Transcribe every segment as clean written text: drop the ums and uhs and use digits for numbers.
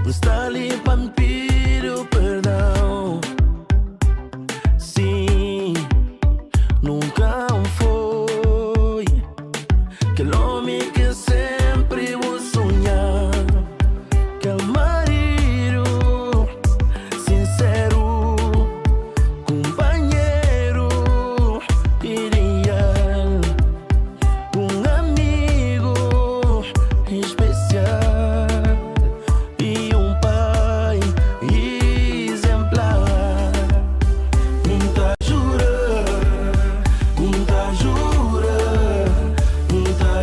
está ali para me pedir o perdão. Sim, nunca foi aquele homem que sempre vou sonhar. Aquele marido sincero, companheiro ideal, amigo especial e pai exemplar. Muita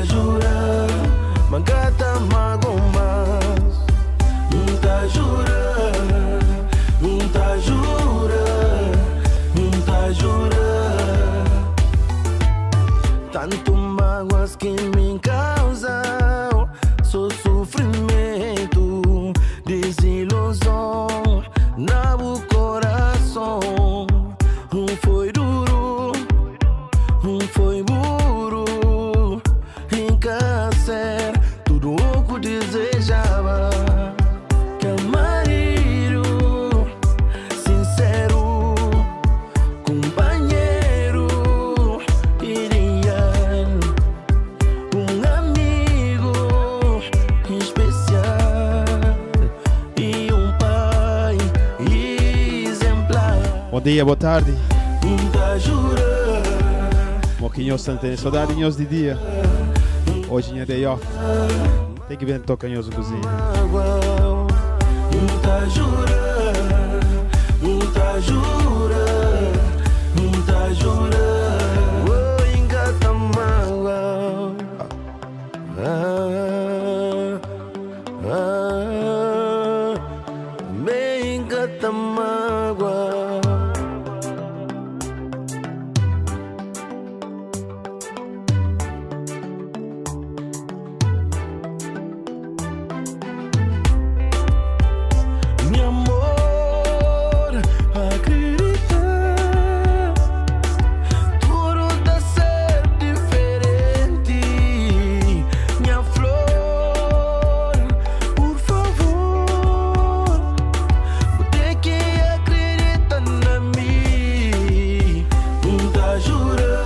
jura, magata magomas. Muita jura, tanto mágoas que me causam, só sofrimento, desilusão na meu coração. Foi duro, foi burro, encacer tudo o que desejava. Que marido sincero, companheiro ideal, amigo especial e pai exemplar. Bom dia, boa tarde. Muita jura, Moquinhos tem saudadinhos de dia. Hoje é day off. Tem que vir tocar os cozinha. muita jura, oh, engata mágoa. Me engata mágoa. Mi amor, acredita, tudo tá ser diferente. Minha flor, por favor, vou ter que acreditar na mim. Muita jura,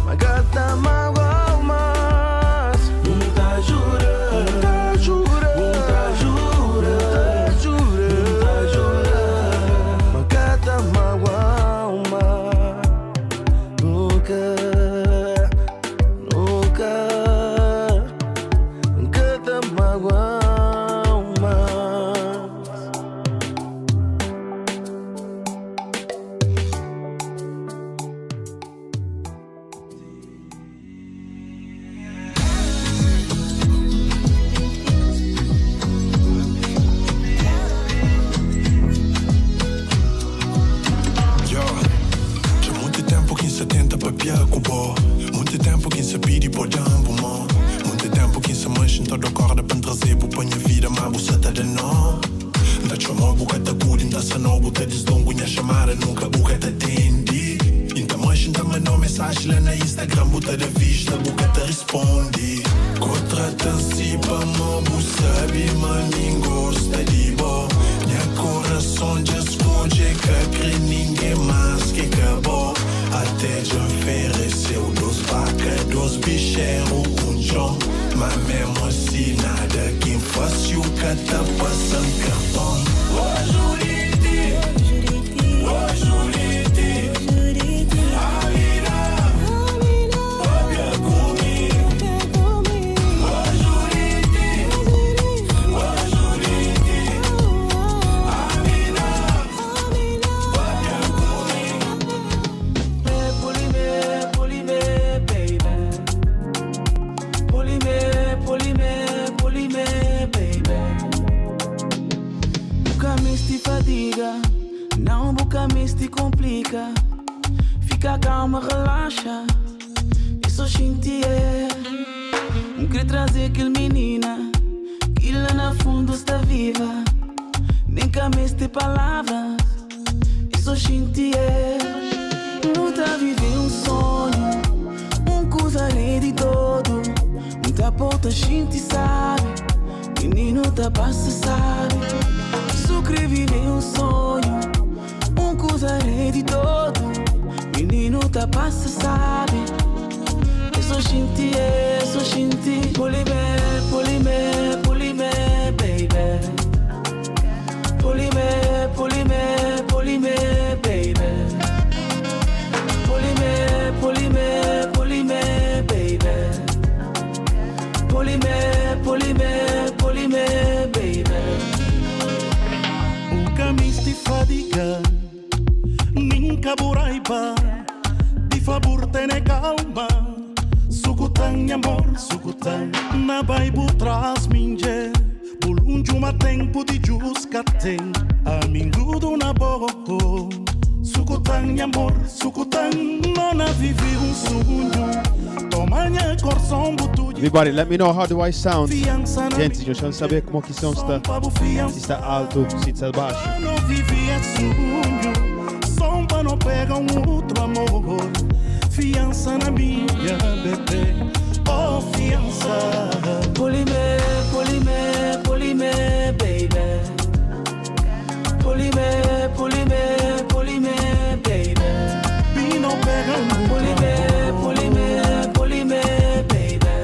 magata mágoa. Muito tempo que se pede por jambo, mano. Muito tempo que se mancha em toda a corda para trazer para minha vida, mas você tá de não. Da chamou boca tá good, ainda se não boca desdongo, minha chamada nunca boca tá atende. Então mancha também não mensagem lá na Instagram, boca da vista, boca tá responde. Contrata-se para mão, sabe, mas ninguém gosta de bom. Minha coração já esconde que crê ninguém mais que acabou. Até já ofereceu 2 vacas, 2 bicheiros, João. Mas mesmo assim nada que fácil que tá passando capão. Oh Juriti, oh Juriti, a vida, óbvia comigo. Oh Juriti, oh Juriti, a vida, óbvia comigo. Polime, baby. Polime, baby. Nunca me te fadiga, não nunca me te complica. Fica calma, relaxa, isso senti é. Não queria trazer aquele menina que lá na fundo está viva. Nem que me te palavras, isso senti é. Não tá vivendo um sonho, coisa além de todo. gente sabe, menino tá passa sabe. Sobrevivei um sonho, coisa de todo. Menino tá passa sabe. Eu sou gente, polime, polime, polime, baby. Polime, polime, polime, baby. Polime, polime, polime, baby. Polime, polime, polime, baby. Camis di fatica, ninka buraiba, di favor tene calma. Sukutan amor, sukutan, na baibu tras minje. Bulunju ma tempo di juscaten, amingudo na boco. Sukutan amor, sukutan, non vivi un sogno. Tomanya corson butu. Everybody, let me know how do I sound. Gente, deixa eu saber como que som está. Se está alto, se está baixo. Não vivia sonho, som pra não pegar outro amor. Fiança na minha bebê, oh fiança. Polime, polime, polime, baby. Polime, polime, polime, baby. E não pega outro polime, polime, polime, baby.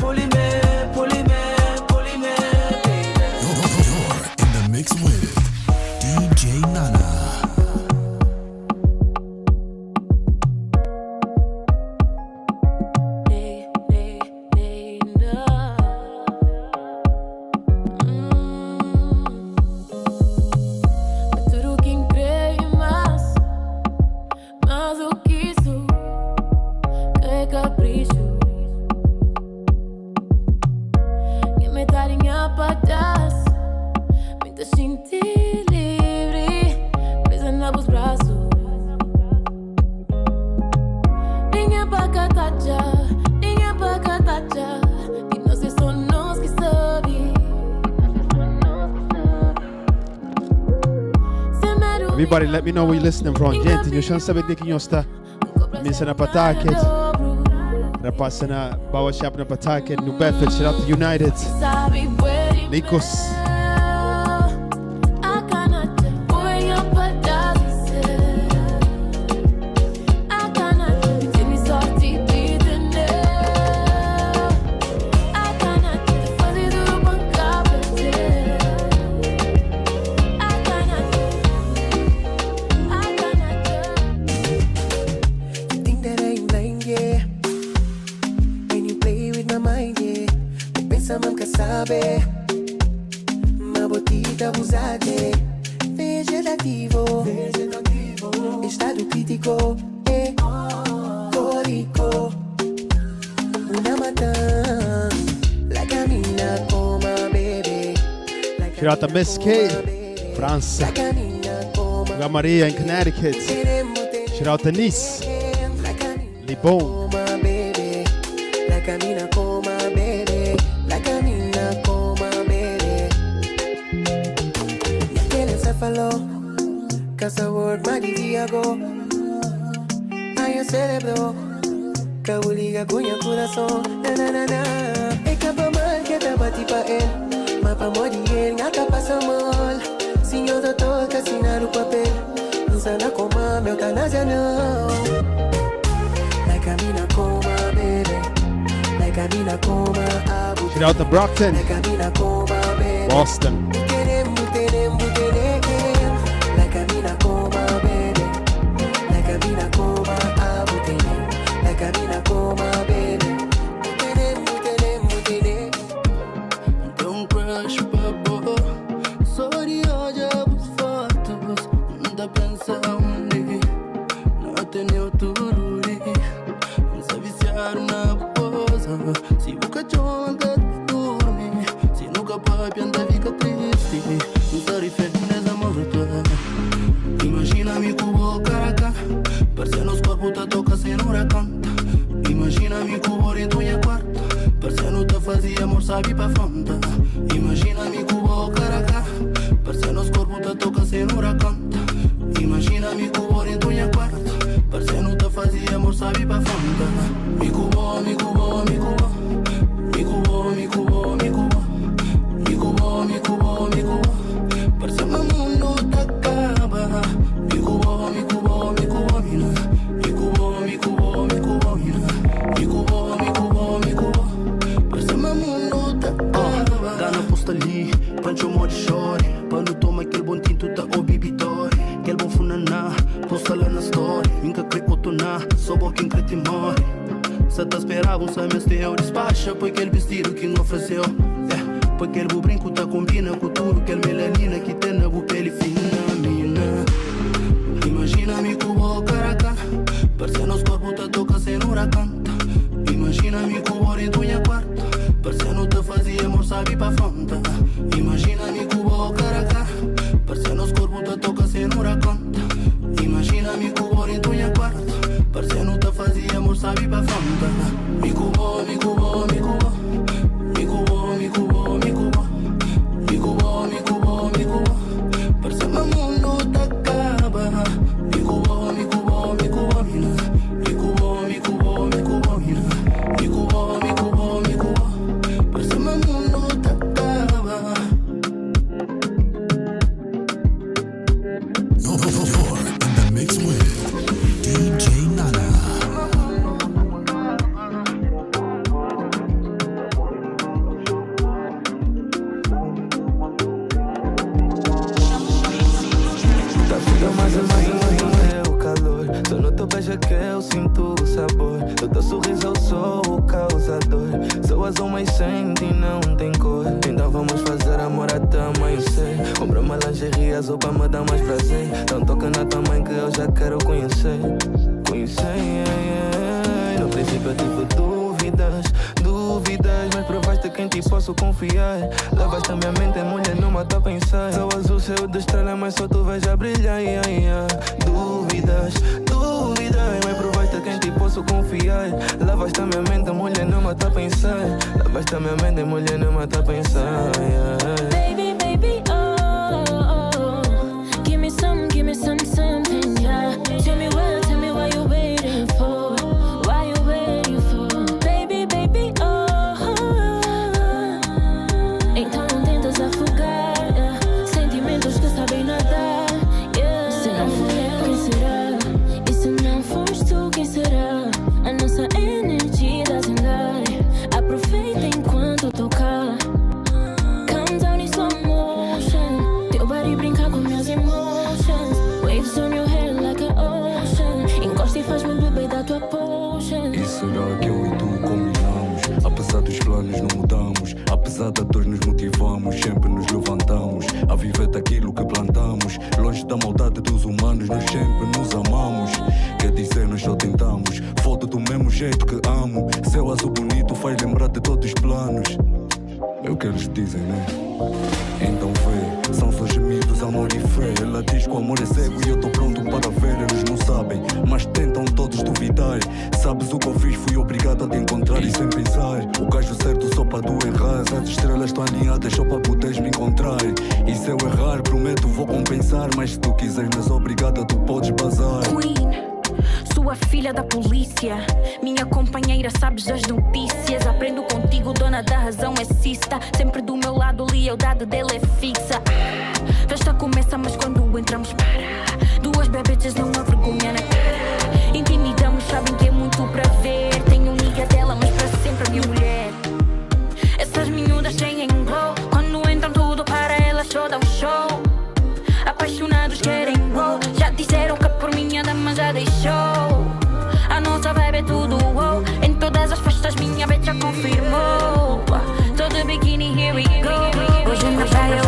Polime, polime, polime, baby. You're in the mix with DJ Nana. Everybody, let me know where you're listening from. Gente, deixa eu saber de quem eu está. Minha na Pataket. Rapaz na Bawa Shop na Pataket, New Bedford, shout out to United. Nikos. Shout out to Miss K, France. We got Maria in Connecticut. Shout out to Nice, Libon. Casa word Diago. Ay cerebro. Kabuliga cuña corazón. Na na na na. Eka mal que te bati pa él. Mapa modiel ngaka passa mal. Senhor doutor que assinar o papel. Insana coma meu eutanásia não. Like a mina coma baby. Like a mina coma abu. Shout out to Brockton, Like a mina coma baby. Boston. Don't crush babo. Sorry, hoje as fotos. Não pensa onde. Não tenho tururi. Não se viciar na boza. Se o cachorro anda dorme. Se nunca papi anda fica triste. Não sorry fitness amor tua. Imagina-me com o caraca. Parecendo os corpos tá toca sem huracão. Imagina-me com o em tua quarto. Parecendo te fazia amor sabe pra fronta. Imagina-me com o caraca. Parecendo os corpos te toca sem huracão. Imagina-me com o em tua quarto. Parecendo te fazia amor sabe pra fronta. Me cubo, me cubo, me cubo. te esperava, o semestre despacha. Foi aquele vestido que me ofereceu. Foi aquele brinco que combina com tudo. Aquele melanina que tem na pele fina, mina. Imagina-me com o cara a cara, parecendo os corpos te toca sem huracão. Imagina-me com o em tua quarto, parecendo te fazia amor, sabe pra fronte. Imagina-me com o cara a cara, parecendo os corpos te toca sem huracão. Imagina-me com o em tua quarto, parecendo te fazia amor, sabe pra fronte. Me cubo, me cubo, me cubo, me cubo, me cubo, me cubo, me cubo, me cubo, me cubo, parecendo o mundo te acaba. Me cubo, me cubo, me cubo, mina. Me cubo, me cubo, me cubo, mina. Me cubo, me cubo, me cubo, parecendo o mundo te acaba. Nova 4 in the mix with DJ Nana. Tá frio, mas eu sinto o calor. Só no teu beijo que eu sinto o sabor. Do teu sorriso eu sou o causador. Sou azul, mas sente e não tem cor. Então vamos fazer amor até amanhecer. Compra uma lingerie azul pra me dar mais prazer. Não toca na tua mãe que eu já quero conhecer. No princípio eu tive dúvidas, mas provaste que em ti posso confiar. Levaste a minha mente, mulher, não mata a pensar. Céu azul, céu de estrela, mas só tu vais a brilhar. Dúvidas, mas provaste que em ti posso confiar. Levaste a minha mente, mulher, não mata a pensar. Levaste a minha mente, mulher, não mata a pensar. Baby, baby, oh, give me something, yeah. Tell me what you're waiting for. Why you waiting for? Baby, baby, oh, então não tentas afogar, yeah. Sentimentos que sabem nadar, yeah. Se não fui eu, quem será? E se não foste tu, quem será? A nossa energia doesn't lie. Aproveita enquanto tocar. Calm down in slow motion. Teu body brinca com minhas emotions. Waves on your hair like an ocean. Encosta e faz-me beber da tua potion. E será que eu e tu combinamos? Apesar dos planos não mudamos. Apesar da dor nos motivamos. Sempre nos levantamos a viver daquilo que plantamos. Longe da maldade dos humanos, nós sempre nos amamos. Quer dizer, nós só tentamos. Foto do mesmo jeito que amo. Céu azul bonito faz lembrar de todos os planos. É o que eles dizem, né? Então vê, são só gemidos, amor e fé. Ela diz que o amor é cego e eu tô pronto para ver. Eles não sabem, mas tentam todos duvidar. Sabes o que eu fiz? Fui obrigado a te encontrar e sem pensar. O gajo certo só para tu errar. As estrelas estão alinhadas só para poderes me encontrar. E se eu errar, prometo vou compensar. Mas se tu quiseres, mas obrigada, tu podes bazar. Queen, sua filha da polícia, minha companheira, sabes das notícias. Aprendo contigo, dona da razão é cista. Sempre do meu lado, lealdade dele é fixa. Festa começa, mas quando entramos para. Duas bebetes não há vergonha na cara. Intimidamos, sabem que é muito para ver. Tenho amiga dela, mas para sempre a minha mulher. Essas miúdas têm glow. Quando entram tudo para elas só dá um show. Apaixonados querem roll. Já disseram que por minha dama já deixou. A nossa vibe é tudo wow. Em todas as festas minha bitch já confirmou. Tô de biquíni, here we go. Hoje na praia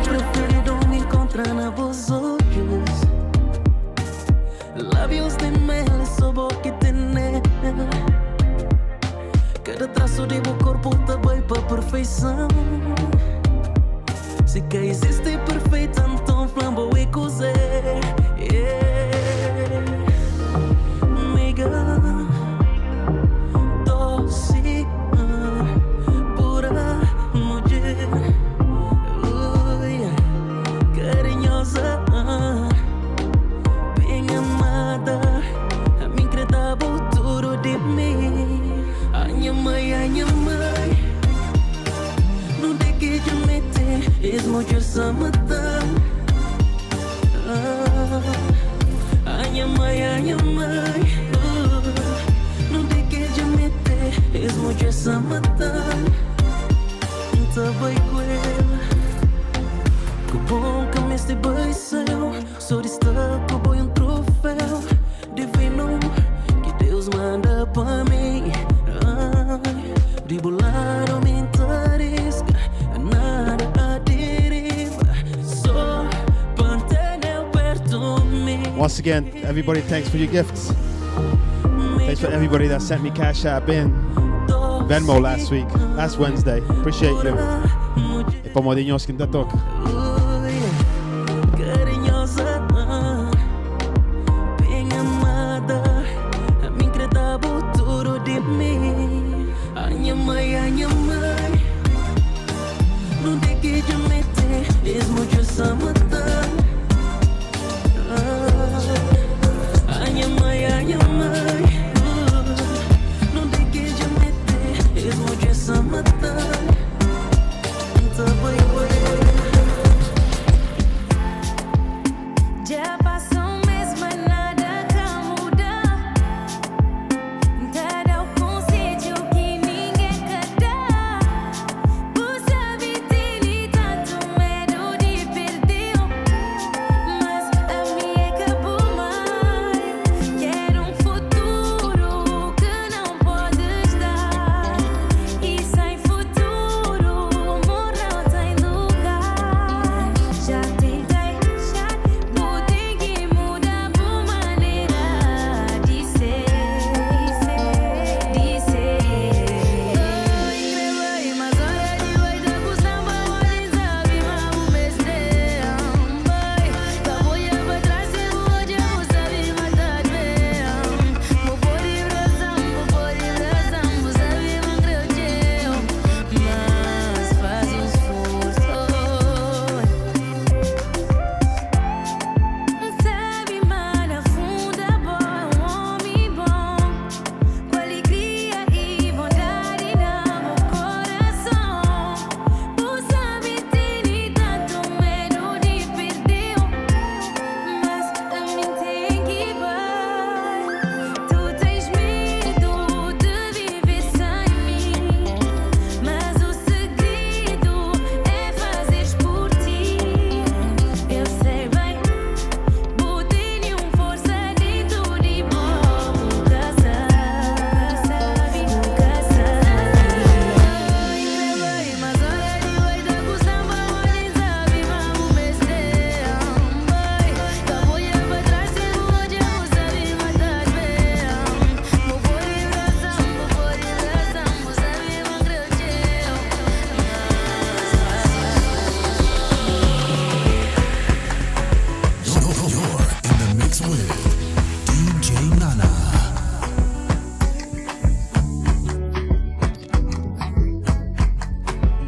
Preferido me encontrar na vos olhos. Lábios de mel e sua boca de neve. Cada traço de meu corpo tá bem pra perfeição. Se que existe perfeito, então flambo e cozer. Amiga, doce, pura mulher, carinhosa, bem amada. A mim credava tudo de mim. A minha mãe, não tem que te meter. És muito samatã. A minha mãe, não tem que te meter. És muito samatã. Tá bem com ela. Que bom que me este bem seu. Só destaco boi troféu divino que Deus manda pra mim. Once again, everybody, thanks for your gifts. Thanks for everybody that sent me Cash App in Venmo last Wednesday. Appreciate you. E po modinhos que ainda toca.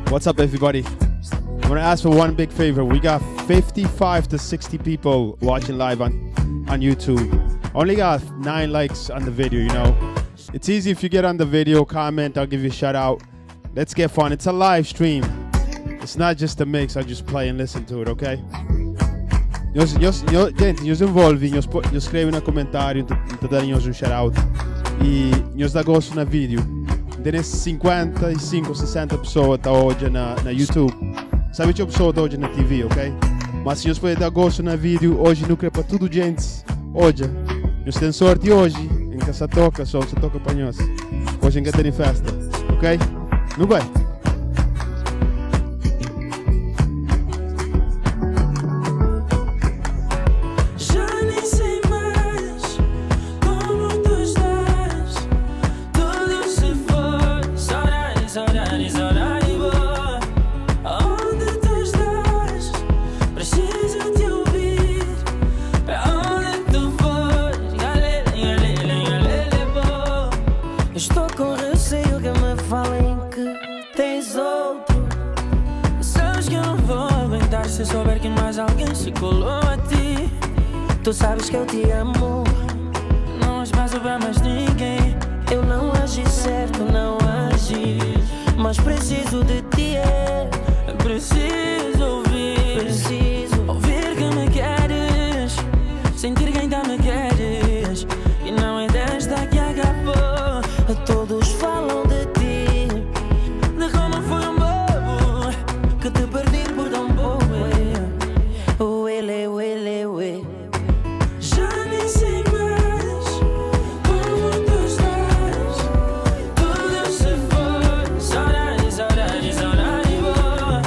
What's up, everybody? I'm gonna ask for one big favor. We got 55 to 60 people watching live on YouTube. Only got 9 likes on the video, you know. It's easy if you get on the video, comment, I'll give you a shout out. Let's get fun. It's a live stream. It's not just a mix, I just play and listen to it, okay? Gente, nós envolve, nós escreve no comentário, então dá um shout out. E nós dá gosto no vídeo. Tem 55, 60 pessoas tá hoje na YouTube. Sabe que a pessoa tá hoje na TV, ok? Mas se nós podemos dar gosto no vídeo, hoje não quer para tudo, gente. Hoje, nós temos sorte hoje, em que se toca, só se toca para nós. Hoje em que tem festa, ok? Não vai? Se souber que mais alguém se colou a ti, tu sabes que eu te amo. Não espaço pra mais ninguém. Eu não agi certo, não agi, mas preciso de ti, preciso ouvir que me queres, sentir que ainda me queres. E não é desta que acabou. Todos falam de ti, de como fui bobo, que te perdi por tão pouco. Já nem sei mais como tu estás. Tudo se foi, saudade boa.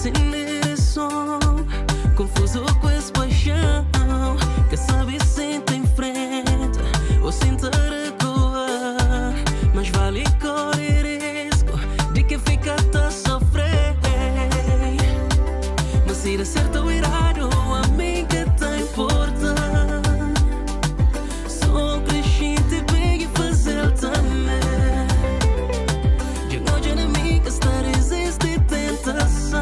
acender a som, confuso com essa paixão, que sabe senta em frente ou sentar a coar, mas vale correr risco de que fica a sofrer. Mas ir certo ou errado, a mim que te importa. Sou crescente, pegue e fazer também. De hoje na minha estar existe tentação.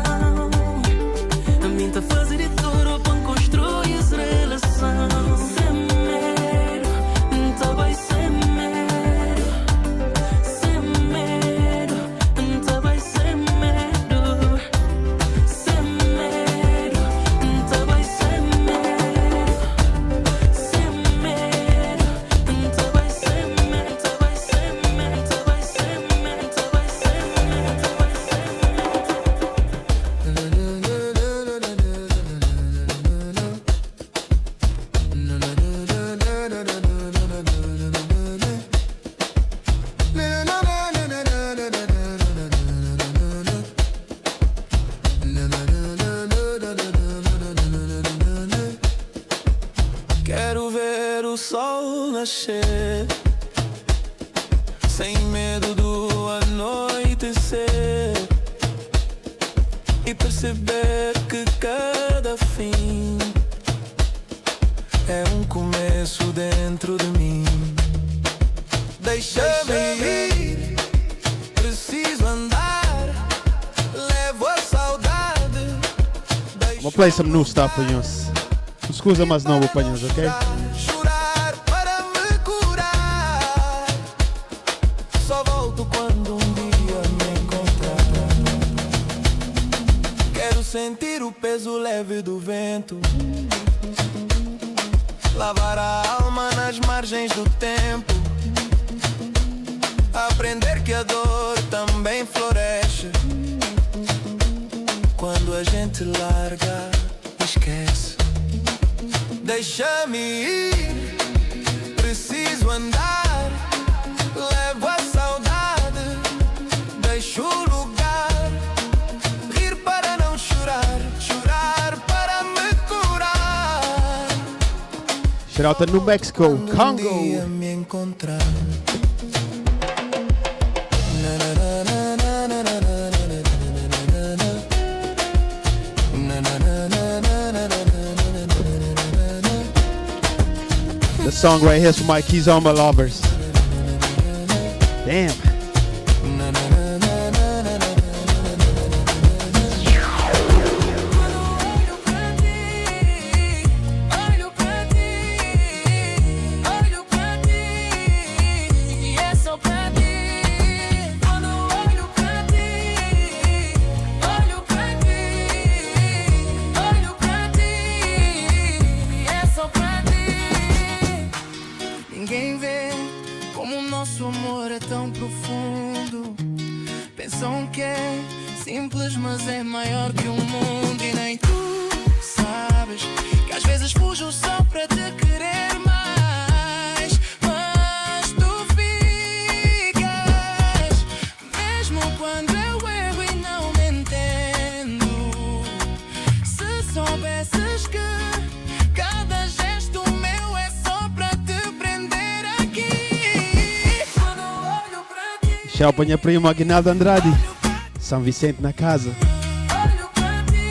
A mim tá fazer de tudo para construir essa relação. Sem medo, então vai sem medo. Sem medo, então vai sem medo. Sem medo, então vai sem medo. Sem medo, então vai sem medo. Vai sem medo, vai sem medo, vai sem medo, vai Quero ver o sol nascer, sem medo do anoitecer, e perceber que cada fim é um começo dentro de mim. Deixa-me ir, preciso andar, levo a saudade. I'm gonna play some new stuff for you. Scusa mais novo para nós, ok? Chorar para me curar. Só volto quando dia me encontrar. Quero sentir o peso leve do vento, lavar a alma nas margens do tempo, aprender que a dor também floresce quando a gente larga e esquece. Deixa-me ir, preciso andar, levo a saudade, deixo o lugar, rir para não chorar, chorar para me curar. Shout out to New Mexico, Congo. Dia me encontrar. The song right here is for my Kizomba lovers. Damn. Ninguém vê como o nosso amor é tão profundo. Pensam que é simples, mas é maior que o mundo. E nem tu sabes que às vezes fujo só para te querer mais. Mas tu ficas, mesmo quando eu erro e não me entendo. Se soubesses que cada gesto meu é só para te prender aqui. Quando olho para ti, Shout out para minha prima Aguinaldo Andrade, São Vicente na casa. olho para ti,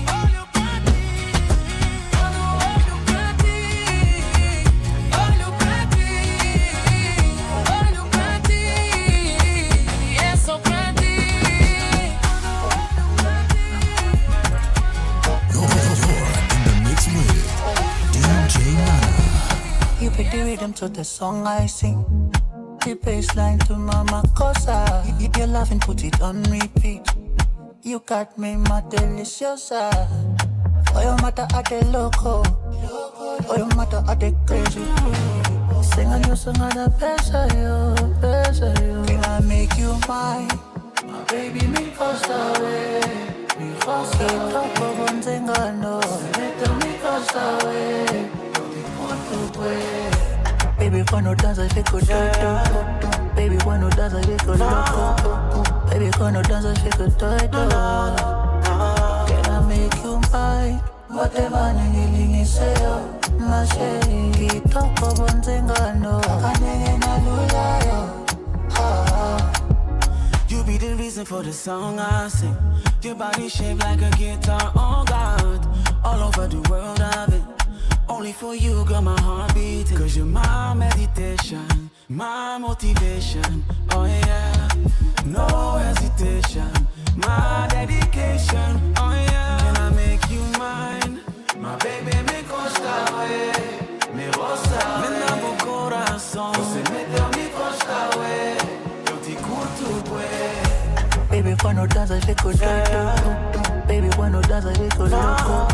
olho para ti. Quando olho para ti, olho para ti, olho para ti. É só para ti. You pick the rhythm to the song I sing, the bassline to Mama Cosa. You're laughing, put it on repeat. You got me mad deliciosa. Oh, your mother at the loco. Oh, your mother at the crazy. Sing a new song at the best you. Can I make you mine? My baby, me Cosa way. Me Cosa. Talk of one thing I know. Let me Cosa way. Baby, quando dança fico doido. Baby, quando dança fico louco. Baby, quando dança fico doido. Can I make you mine? Whatever ningili sayo, mashe kitoko bonzengano. Kanenge na lulayo. You be the reason for the song I sing. Your body shaped like a guitar, oh God. All over the world I've been. Only for you, girl, my heart beating. Cause you're my meditation, my motivation, oh yeah. No hesitation, my dedication, oh yeah. Can I make you mine? My baby me consta, me rosa, me dá pro coração. Você me deu, me consta, eu te curto, bué. Baby, quando dança fico doido. Baby, quando dança fico louco.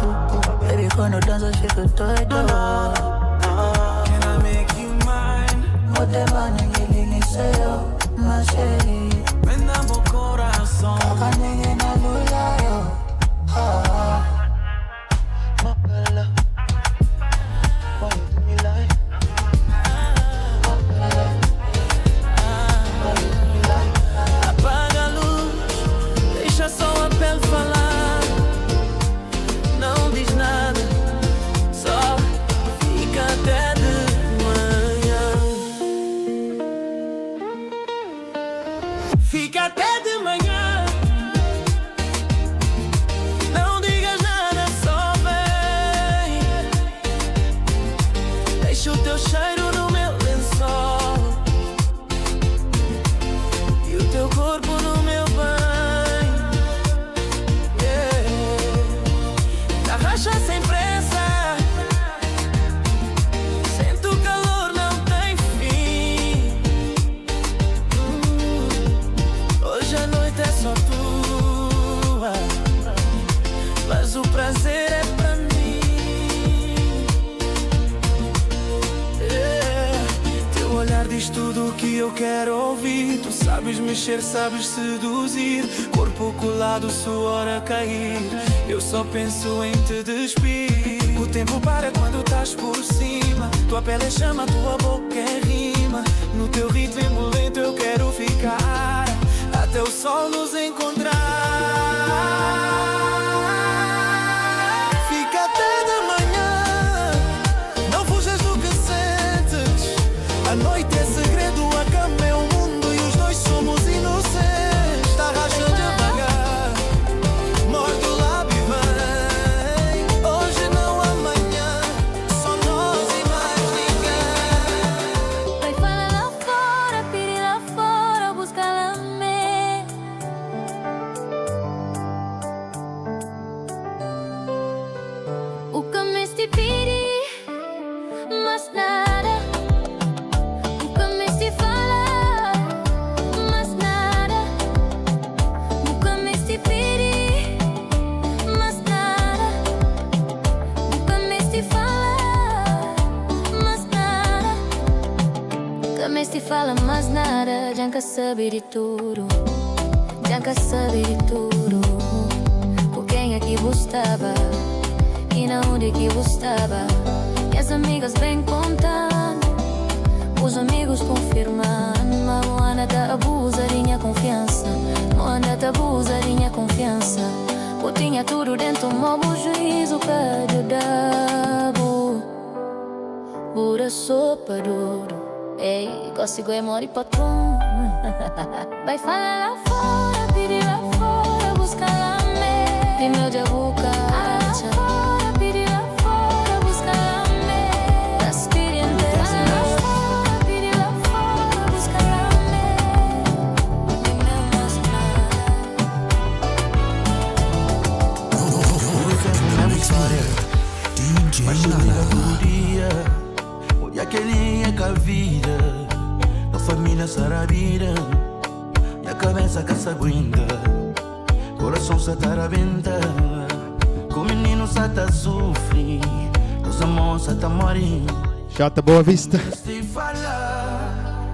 Baby, quando dança fico doido. Can I make you mine? Whatever ningili sayo, mashe Me dá pro coração. kanenge na lulayo. My bella, why you do me like? My bella, why you do me like? Apaga a luz, deixa só a pele falar. Não diz nada, só fica até de manhã. Fica até de manhã. Não digas nada, só vem. Deixa o teu cheiro no meu lençol e o teu corpo no meu banho. Yeah. Arracha sem pressa. Sente o calor, não tem fim. Hoje a noite é só tua, mas o prazer é pra mim. Yeah. Teu olhar diz tudo o que eu quero ouvir. Tu sabes mexer, sabes seduzir. Corpo colado, suor a cair. Eu só penso em te despir. O tempo para quando estás por cima. Tua pele é chama, tua boca é rima. No teu ritmo envolvente eu quero ficar até o sol nos encontrar. Fica até de manhã. Não fujas do que sentes. A noite é segredo, a cama é o mundo e os dois somos inocentes. Tá rachando devagar, morde o lábio e vem. Hoje não, amanhã, só nós e mais ninguém. Vai falar lá fora, pedir lá fora, buscar lá me. O que me te pedi, mas nada. O que me te falar, mas nada. O que me te pedi, mas nada. O que me te falar, mas nada. Que me te fala mais nada. Já nunca sabe de tudo, já nunca sabe de tudo. Com quem é que gostava e na onde que gostava. E as amigas vêm contando, os amigos confirmando. Mas não anda te abusa de minha confiança, não anda te abusa de minha confiança. Eu tinha tudo dentro do meu juízo que ajudava. Pura sopa duro. Ei, consigo é mori patrão. Vai falar lá fora, pedir lá fora, buscar lá me. De meu de boca, lá fora, pedir lá fora, buscar lá me. Das experiências lá fora, pedir lá fora, buscar lá me. De meu mais Mas todo dia, olha aquele é que a vida, a família sarabira, e a cabeça que se aguenta, coração se tarabenta, com o menino se tá sofre, os amores se tá morrem. Shout to Boa Vista.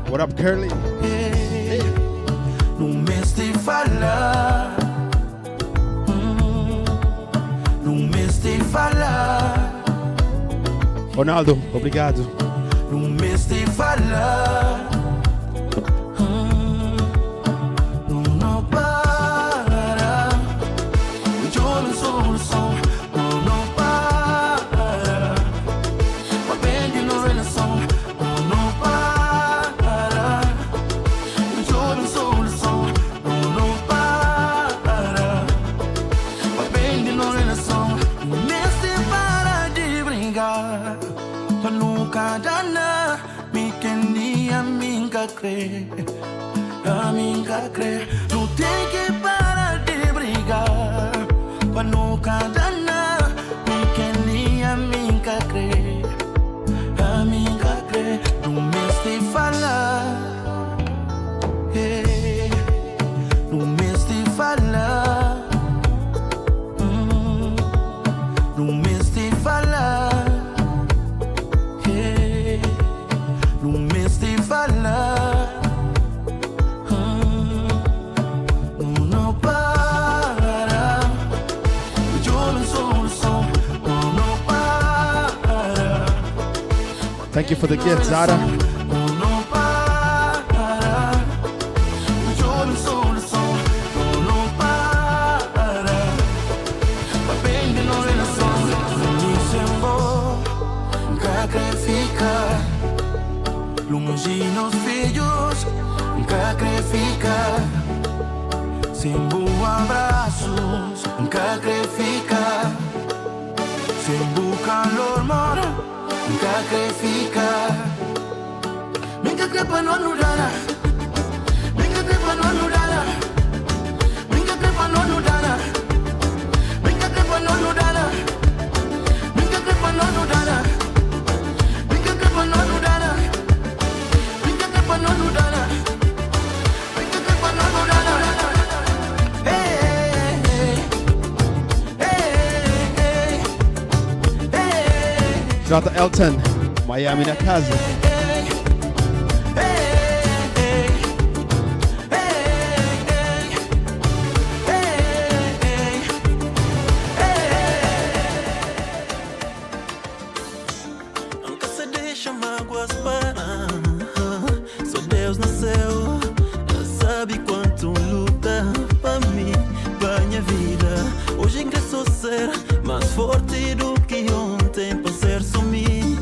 What up, Curly? No mês de falar, no mês de falar. Ronaldo, obrigado. no mês de falar. Não para, eu não solução. Não para, mas bem de não relação. Não para, eu não solução. Não para, mas bem de não relação. No mês de parar de brincar, pra nunca dar nada. Me quendi a mim que crer. A mim que crer, não tem que parar de brigar, pra nunca dar nada. Me quendi a mim que crer, a mim que crer, no mês de falar, no mês de falar, no mês de falar, no mês de falar. Thank you for the gift, Zara. Longe nos filhos, sacrificar. Sem bons abraços, sacrificar. Sem bom calor, mora. Sacrificar. Nunca crepa no anudana. Nunca crepa no anudana. Nunca crepa no anudana. Nunca crepa no anudana. Nunca crepa no anudana. Nunca crepa no anudana. Nunca crepa no anudana. Nunca crepa no anudana. Hey, hey, hey, hey, hey. Shout out to Elton, Miami na casa. Nunca se deixa mágoas parar. Só Deus nasceu, sabe quanto luta pra mim, pra minha vida. Hoje ingresso a ser mais forte do que ontem, pra ser sumir,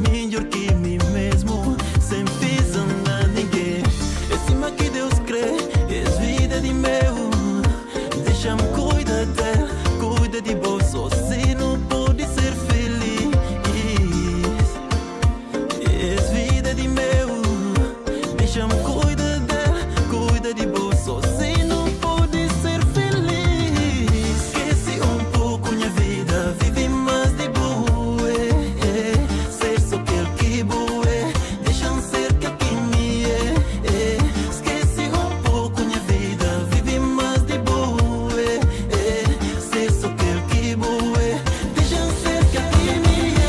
melhor que mim mesmo, sem pisar na ninguém. É cima que Deus crê, é vida de meu. Deixa-me cuidar dela, cuida de bolso, se não pode ser feliz. É vida de meu, deixa-me cuidar dela, cuida de bolso, se não pode ser feliz. Esqueci pouco minha vida, vive mais de boa, ser só aquele que boa, deixa-me ser que me é. Esqueci pouco minha vida, vive mais de boa, ser só aquele que boa, deixa-me ser que me é.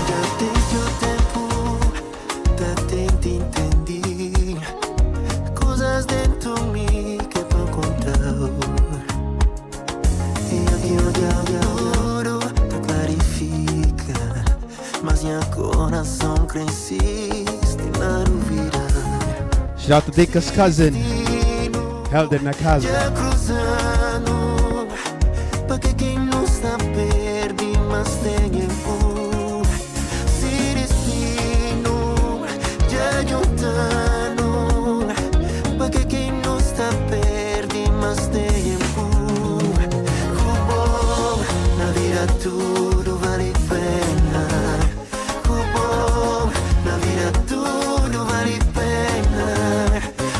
Já desde o tempo da tenta entender coisas dentro de mim que é pra contar. E agora tá clarifica, mas minha coração cresciste na dúvida. Shout out to Dika's cousin, Helder na casa. Já cruzando, porque quem não está perde, mas tem tempo. Se destino, já juntando, porque quem não está perde, mas tem tempo. Bom, na vida tudo vale pena. Bom, na vida tudo vale pena.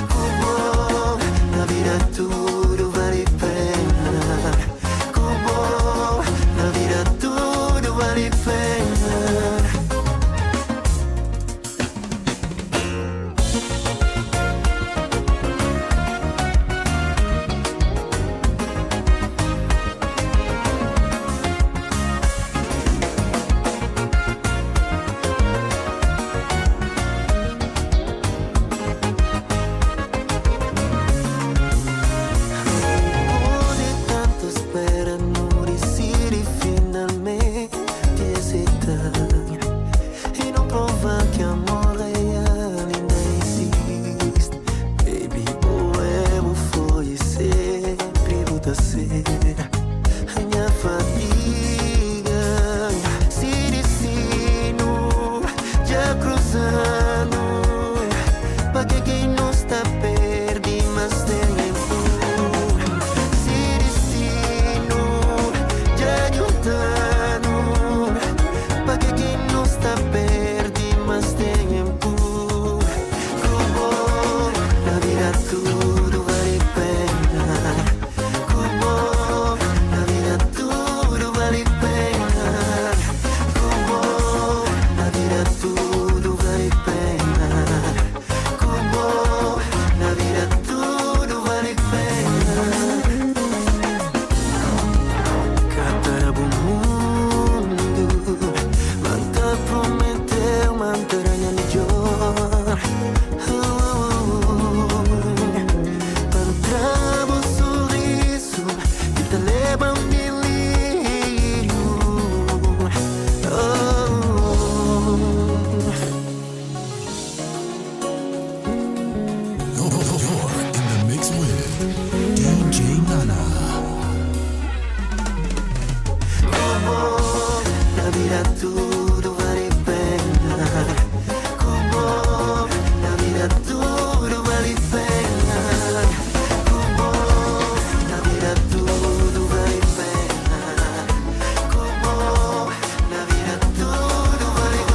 Bom, na vida tudo vale pena. Bom, na vida tudo vale pena. vida tudo vale a pena. Como na vida tudo vale a pena. Como na vida tudo vale a pena. Como na vida tudo vale a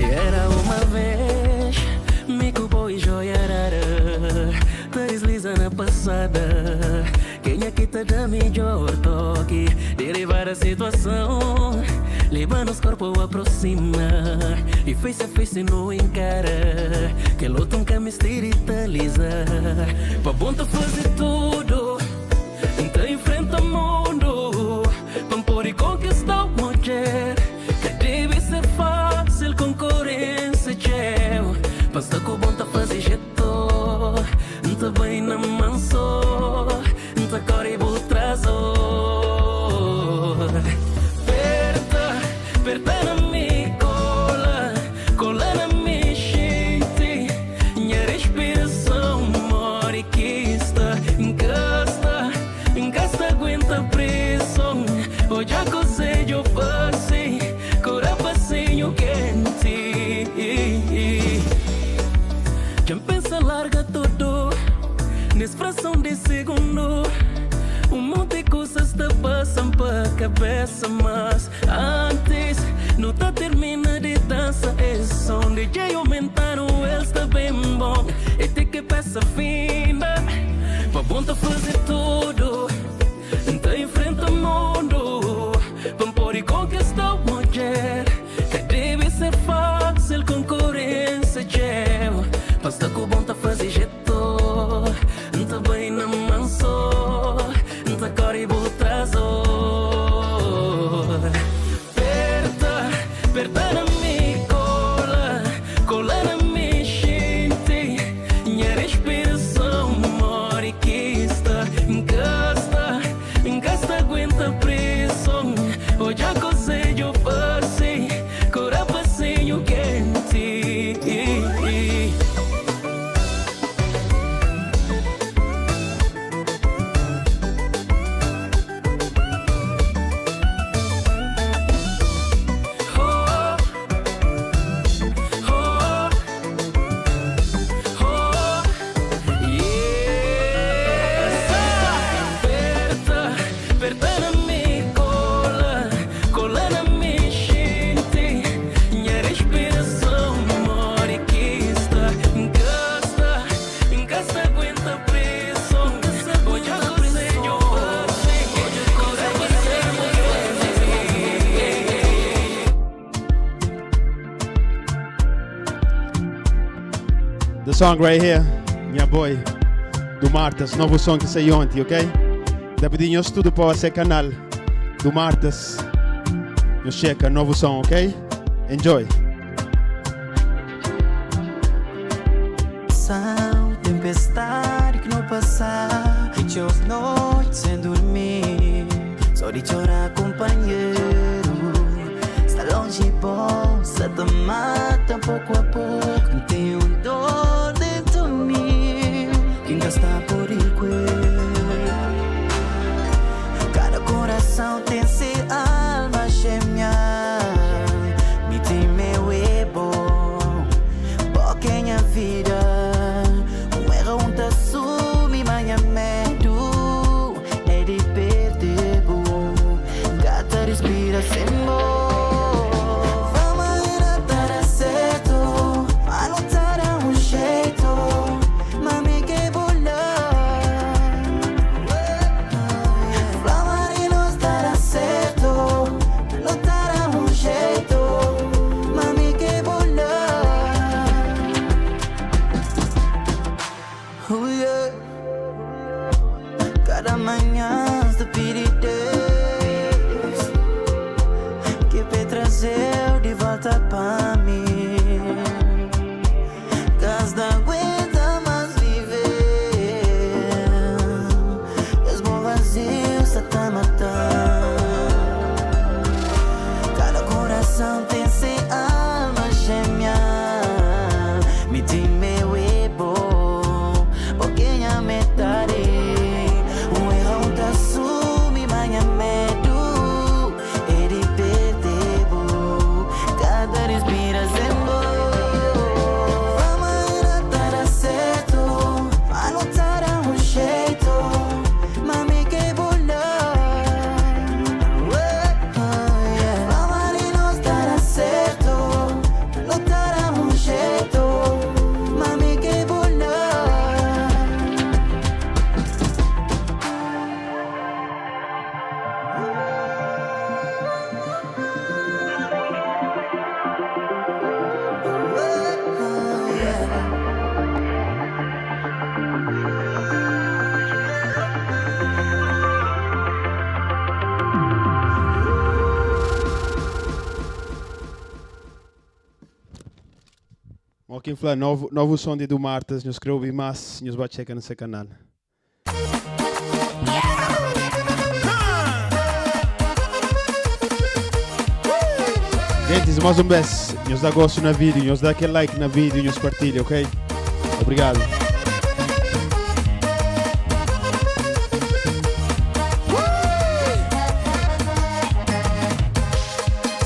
Era uma vez, me culpou e joiarara. Tá desliza na passada. Quem aqui tá da melhor toque? Derivar a situação, levando os corpos aproxima. E face a face não encara. Que luta nunca me esteriliza. Pra bom tá fazer tudo, então enfrenta o mundo. Pra poder conquistar o mulher. Que deve ser fácil, concorrência, tchau. Basta que o bom tá fazer jeito. Tá bem na manso. Tá corribo trazo. Perta na minha cola. Cola na minha gente. Minha respiração morre que está. Encasta, aguenta pressão. Hoje a coisa eu passei. Cora passeio quente. Quem pensa larga tudo. Nessa fração de segundo. Um monte de coisas te passam pra cabeça. Mas antes, não tá termina de dança. É som DJ aumentaram, eles tá bem bom. É ter que peça fina. Pra bom tá fazer tudo. Então enfrenta o mundo. Pra poder conquistar o mulher. Que deve ser fácil, concorrência, tchau. Basta que o bom tá fazer jeito. Tá bem na manso. Tá corribo trazo. Perta na minha cola. Cola na minha gente. Minha respiração morre que está. Encasta, aguenta pressão. Hoje a coisa eu passei. Cora passeio quente. Perta na minha cola. Cola na minha gente. Minha respiração morre que está. Encasta, aguenta pressão. Hoje a coisa eu passei. Cora passeio quente. The song right here, minha boy, do Martas, novo som que saiu ontem, ok? Da pedinho tudo para você canal do Martas. Eu checa novo som, ok? Enjoy. Tempestade que não passa. E teus noites sem dormir. Só de chorar, companheiro. Está longe, possa te mata pouco a pouco. Não tenho dor dentro de mim. Quem está por igual. Cada coração tem seu alma gêmea. Me tem meu ebo. Porque minha vida. Um erro, um assume, manha medo. É de perder, gata respira sem dor. Certo, quem fala novo som de do Martas, nos quer ouvir mais, nos vai checar no seu canal. Gente, mais vez, nos dá gosto na vídeo, nos dá aquele like na vídeo e nos partilha, ok? Obrigado.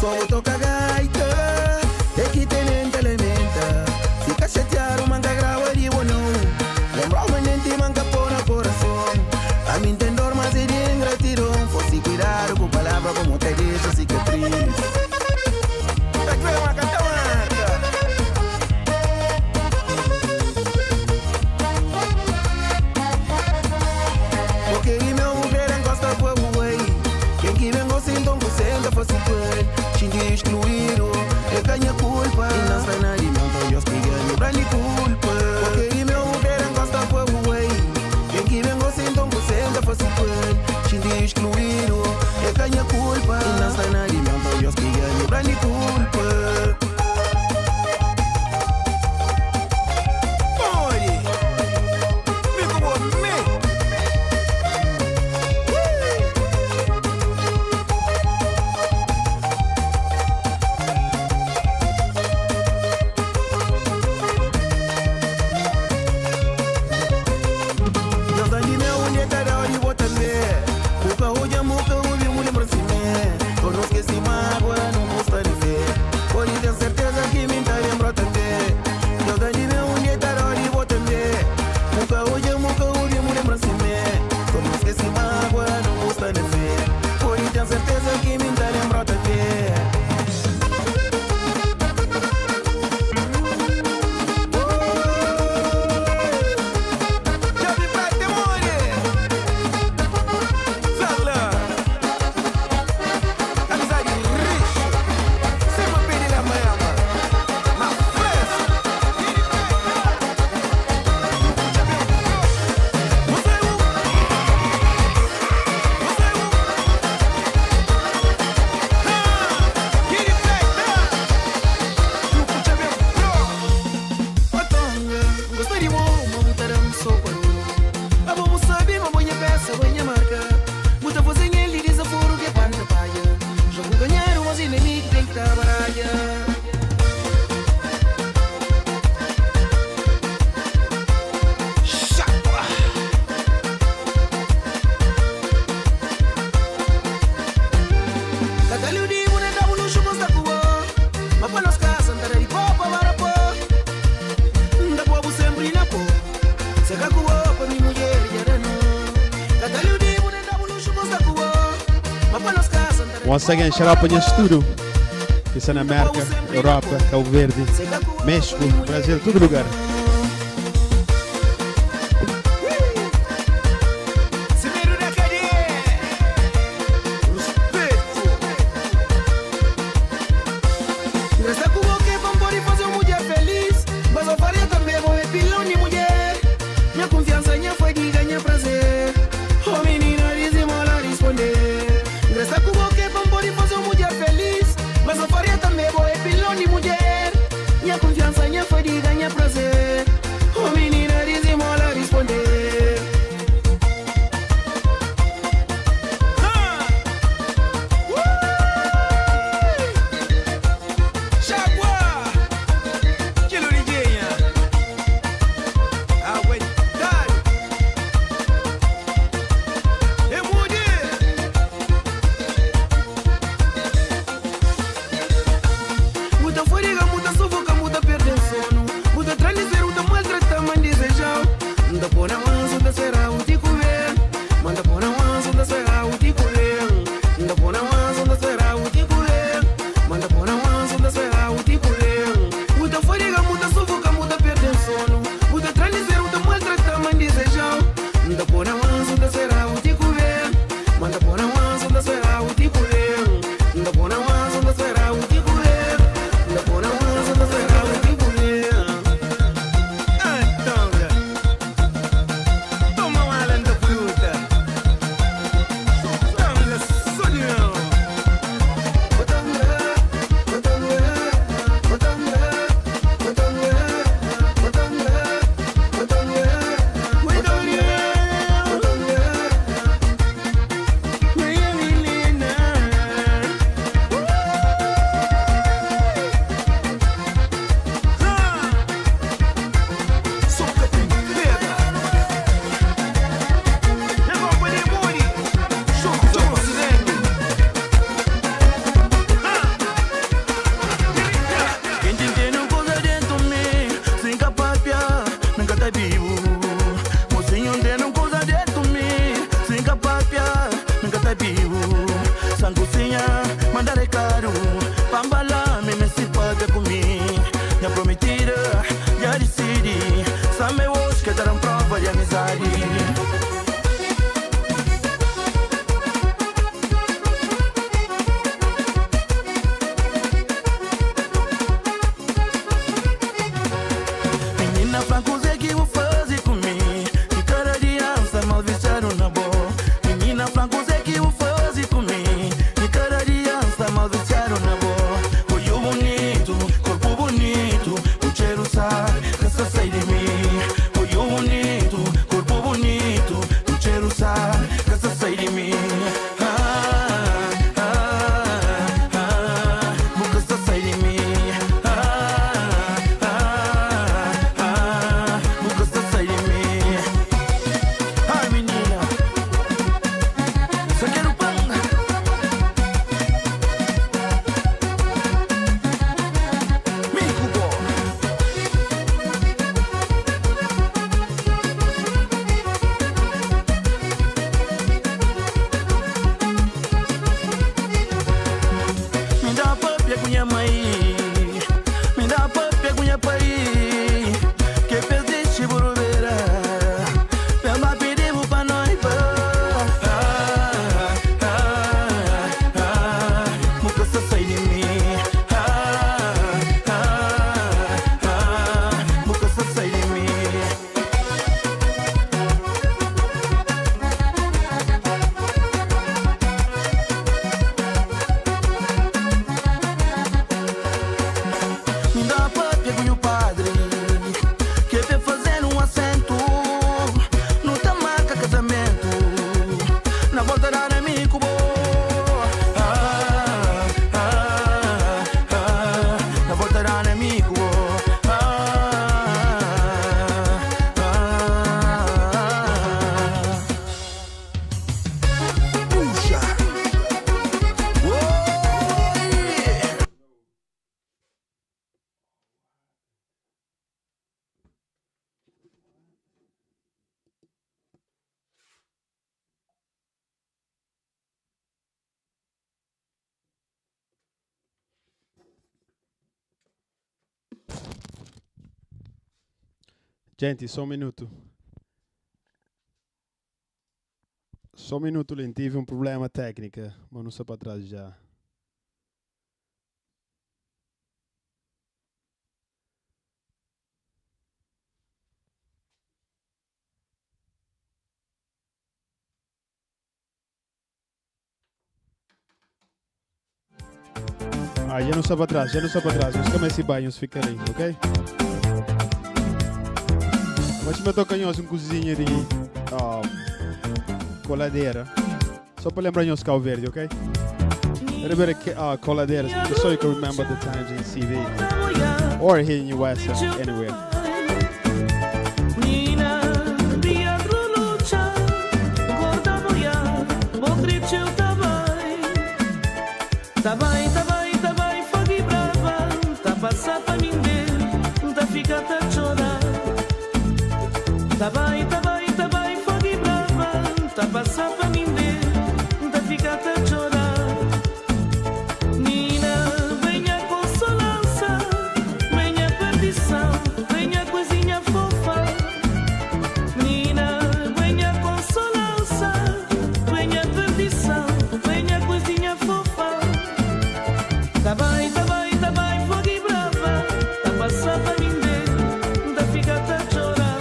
Só toca gaita, é que tem elementa. Se cachetear o manga grava de bono. Lembra o menente manga por no coração. A mim tem dor, mas é de ingratidão. Fosse cuidar com palavra como te deixa cicatriz. Porque meu mulher encosta foi o way. Quem que vem gosta então você ainda fosse foi. Xingue excluído, é ganha culpa. E não está nadie, não tô eu espigando pra lhe culpa. Porque meu mulher encosta foi o way. Quem que vem gosta então você ainda fosse foi. Xingue excluído, é ganha culpa. E não está nadie, não tô eu espigando pra lhe culpa. Once again, shout out para o estúdio. Que está na América, Europa, Cabo Verde, México, Brasil, todo lugar. Mas eu faria também, boa, pilão de mulher. Minha confiança, minha foi de ganhar prazer. cozinha, mandar é caro. Pambala, me se paga comigo. Minha prometida, já decidi. Sabe hoje que darão prova de amizade. Gente, só um minuto. Só um minuto, Lin. Tive um problema técnico, mas não sou para trás já. Já não sou para trás, Os comecem banhos ficarem, ok? Mas me toca um cozinha de coladeira. Só para lembrar os Cabo Verde, ok? A little bit of coladeira, just so you can remember the times in CV. Or here in US, anywhere. Tá bem, fogo e brava. Tá passar pra mim ver, tá fica até chorar. Tá bem, fogo e brava. Tá passar pra mim ver, tá fica até chorar. Nina, venha consolança, venha perdição, venha coisinha fofa. Nina, venha consolança, venha perdição, venha coisinha fofa. Tá bem, fogo e brava. Tá passar pra mim ver, tá fica até chorar.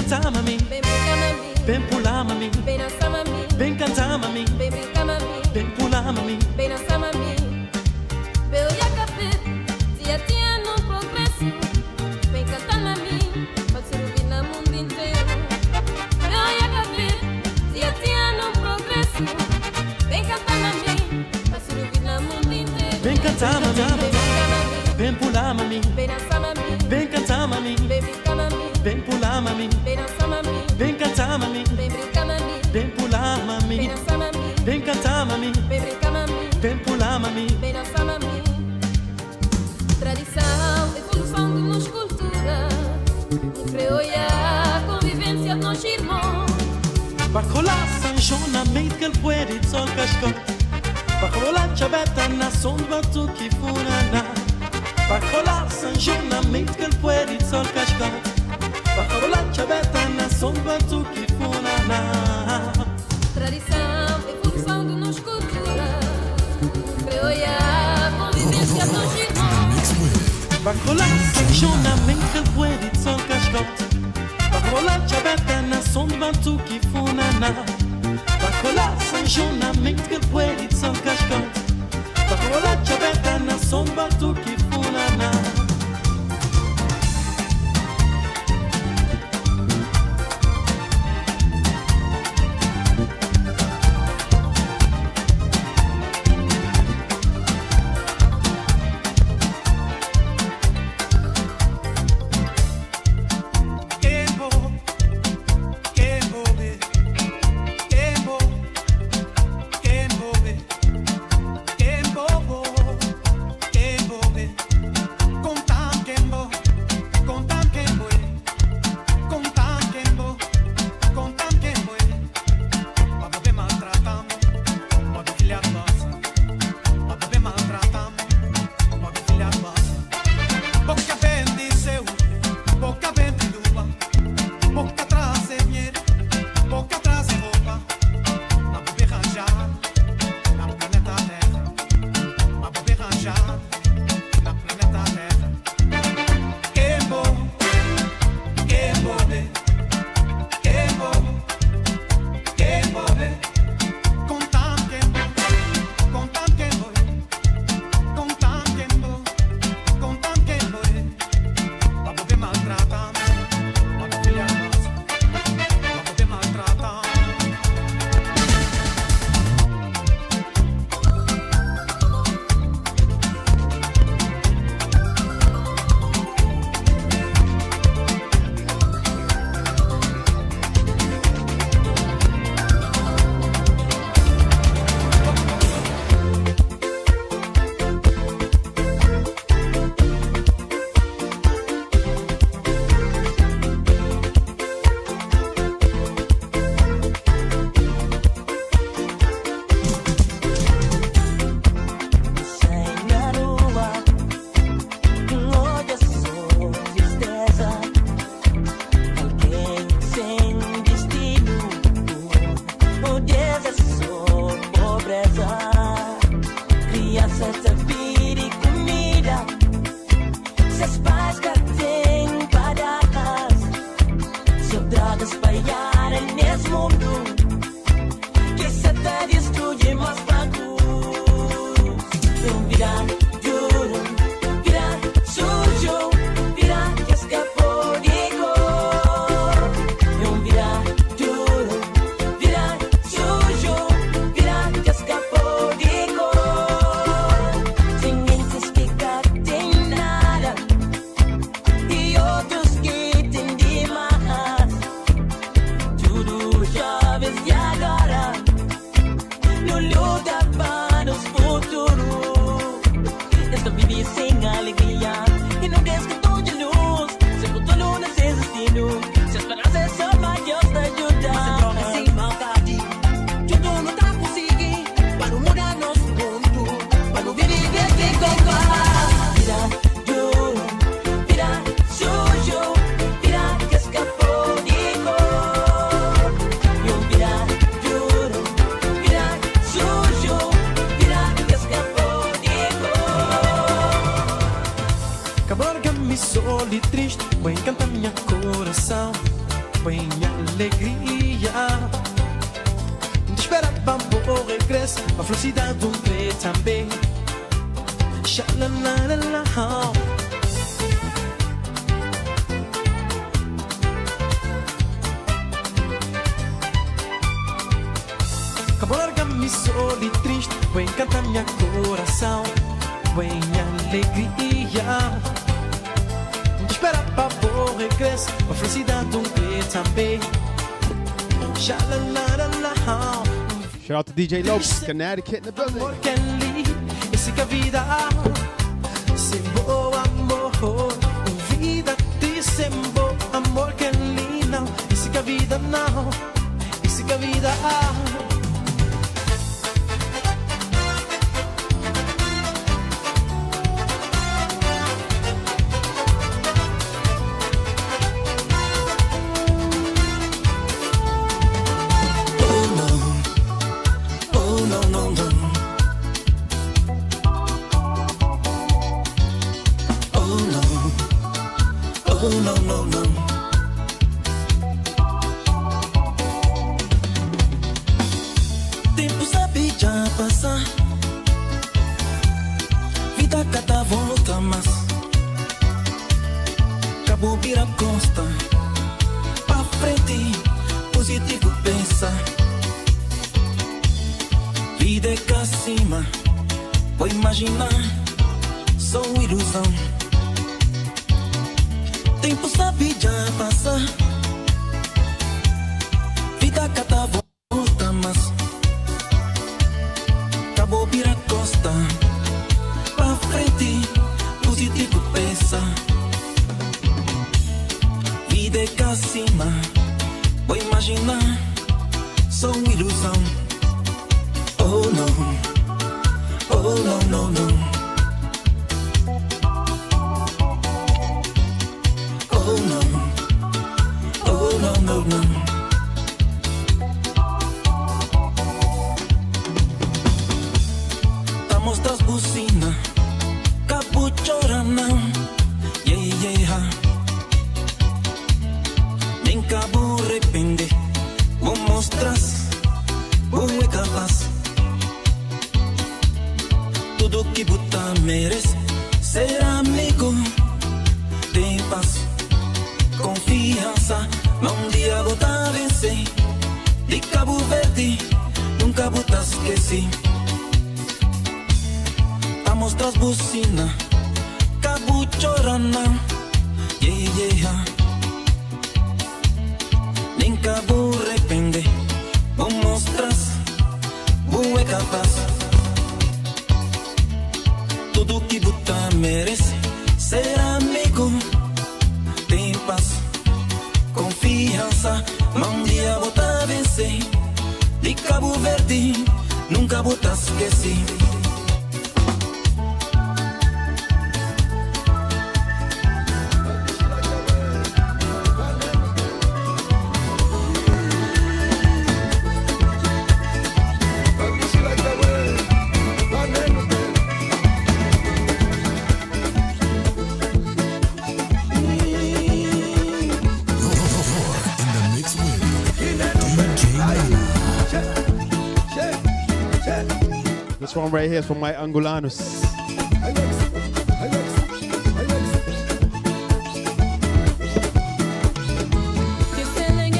cantar, mami. Vem brincar, mami. Vem pular, mami. Vem dançar, mami. Vem cantar, mami. Vem brincar, mami. Vem pular, mami. Vem dançar, mami. Vem olhar café, tia no progresso. Vem cantar, mami, pode ser ouvido no mundo inteiro. Vem olhar café, tia no progresso. Vem cantar, mami, pode ser ouvido no mundo inteiro. Vem cantar, mami. Vem brincar, mami. Vem pular, mami. Vem dançar, mami. Vem cantar, mami. Vem brincar, mami. Vem pular, mami. Vem dançar, mami. Vem cantar, mami. Vem brincar, mami. Vem pular, Vem mami. dançar, mami. Vem cantar, mami. Vem brincar, mami. Vem pular, mami. Vem dançar, mami. Tradição, evolução de nossa cultura. Creoia, convivência de nós irmãos. Bacola San Jona made que el puede sol casco. Bacola chabeta na son batu ki funana. Bacola San Jona made que el puede sol casco. Bacola chabeta na son batu ki funana. Tradição, evolução de nossa cultura. Creoia, convivência de nós irmãos. Bacola San Jona made que el puede sol casco. Bacola chabeta na son batu ki funana. Bacola San Jona made que el puede sol casco. Bacola chabeta na son batu ki funana. pra pôr regresso, a velocidade de trem também. Xalalalala. Larga-me solo e triste, vou encantar minha coração, vou em alegria. Espera para o regresso, a felicidade de trem também. Shout out to DJ Lopes, Connecticut in the building. Amor que ali, esse que a vida sem bom amor, vida te sem bom amor que ali não, esse que a vida não, esse que a vida This one right here is from my Angolanos. Selling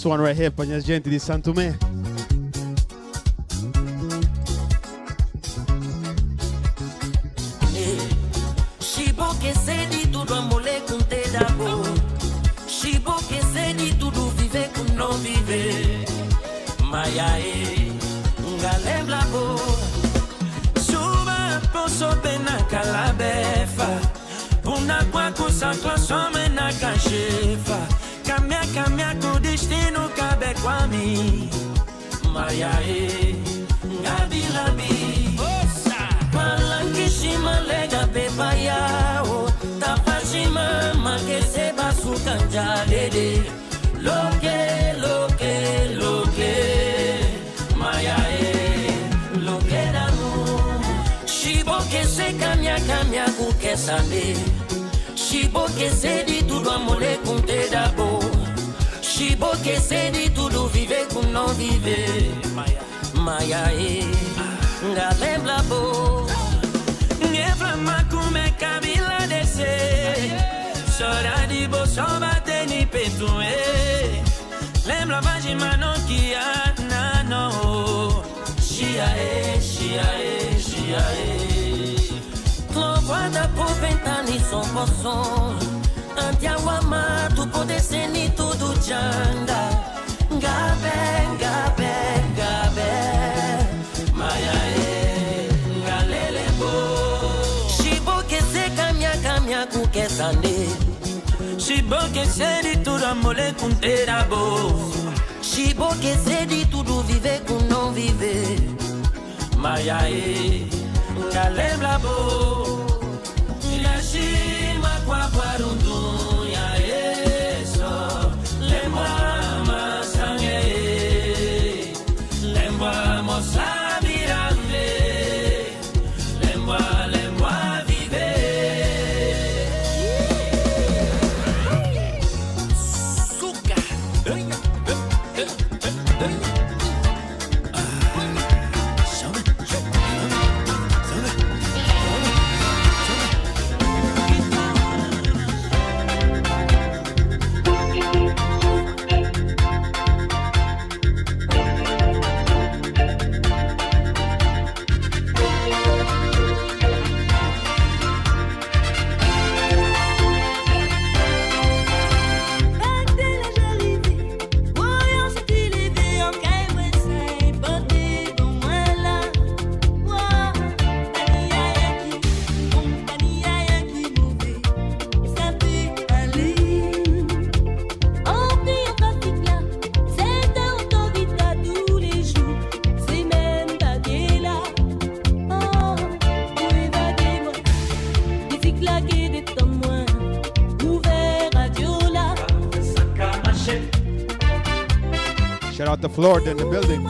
This one right here para a gente de Santo Tomé. Chibo que sei de tudo, amolé com te da boa. Chibo que sei de tudo, viver com não viver. Maiae, lembra boa. Chuva, posso pena calabefa. Una quaco sacla some na cachefa. Caminha com o destino cabe com a mim. Maiae, gabilabi. Palangishima lega bebaiao. Tapashima makese basu kanjalede. Loke. Maiae, loke d'amour. Chibo que se caminha com que saber. Chibo que sei de tudo, amolé com te da boa. Chibo que sei de tudo, viver com não viver. Maiae, lembra boa. Neflama como é cabila descer. Chora de bolso, bate ni peito. Lembra mais de mano que há no. Chiae. Trovada por ventana e som por som. Antiaguama, tu pode ser ni tudo janda. Gabe. Maiae, galelebo. Chibo que se caminha com que sande. Chibo que se de tudo, amolé com te da boa. Chibo que se de tudo, viver com não viver. Maiae, lembra boa. Yashima kwa parundu ya eso. Lembra masange. Lembra mosamirande. Lembra viver. Suka. Shout out to Florida in the building.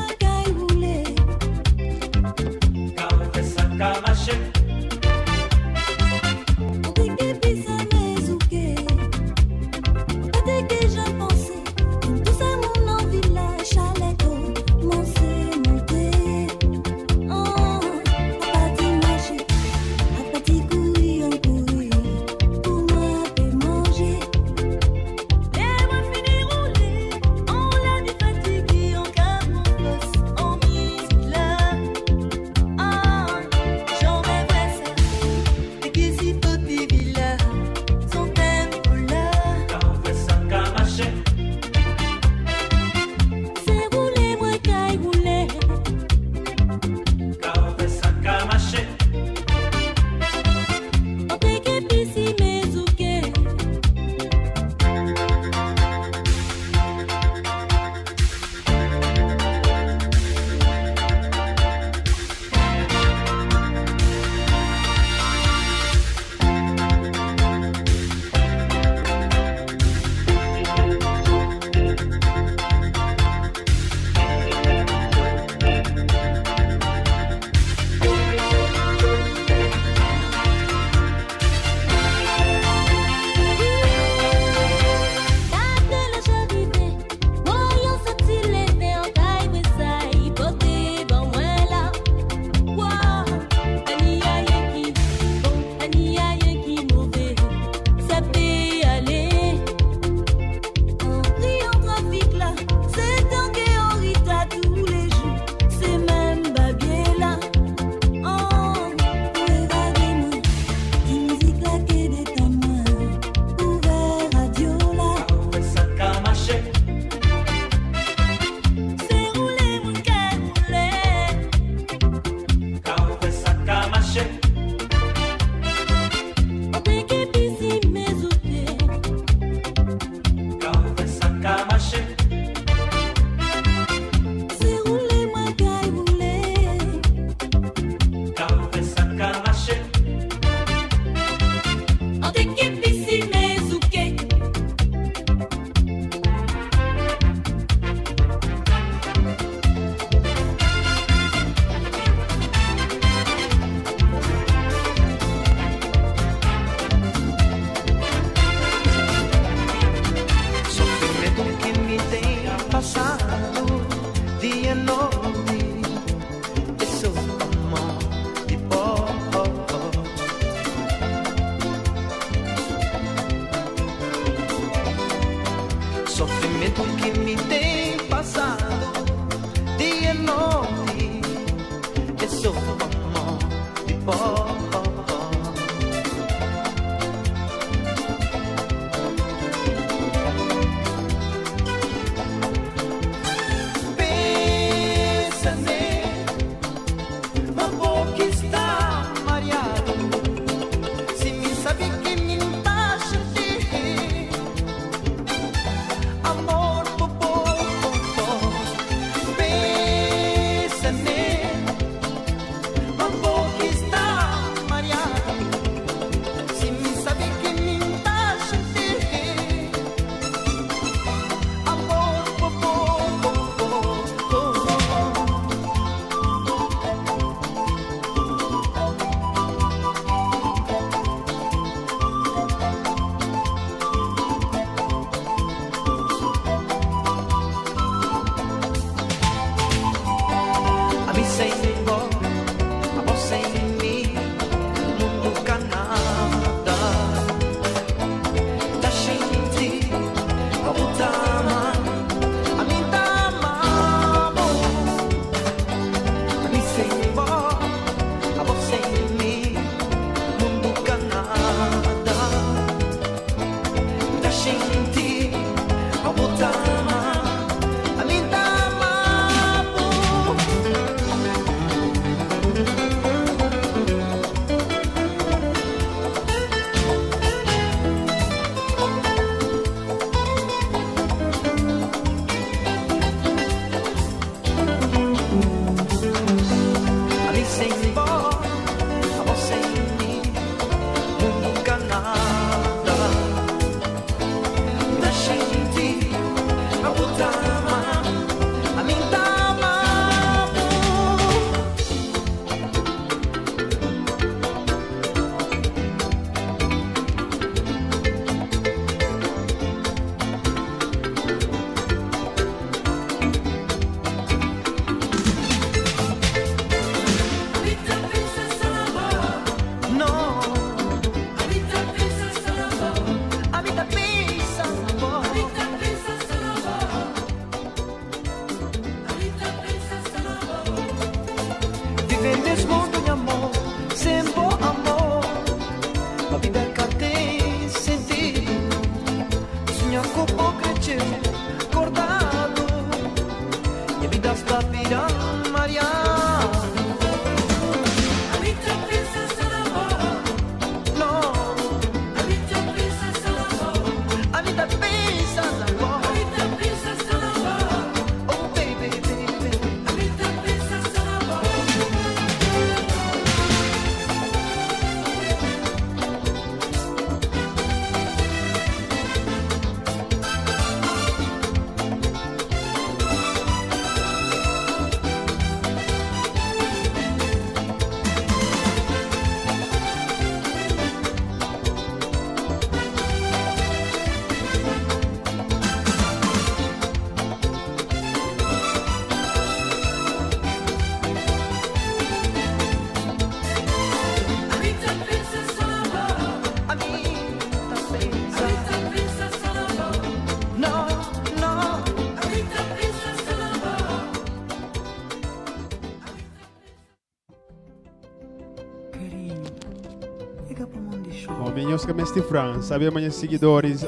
Minhos que me estifram, sabe, meus seguidores,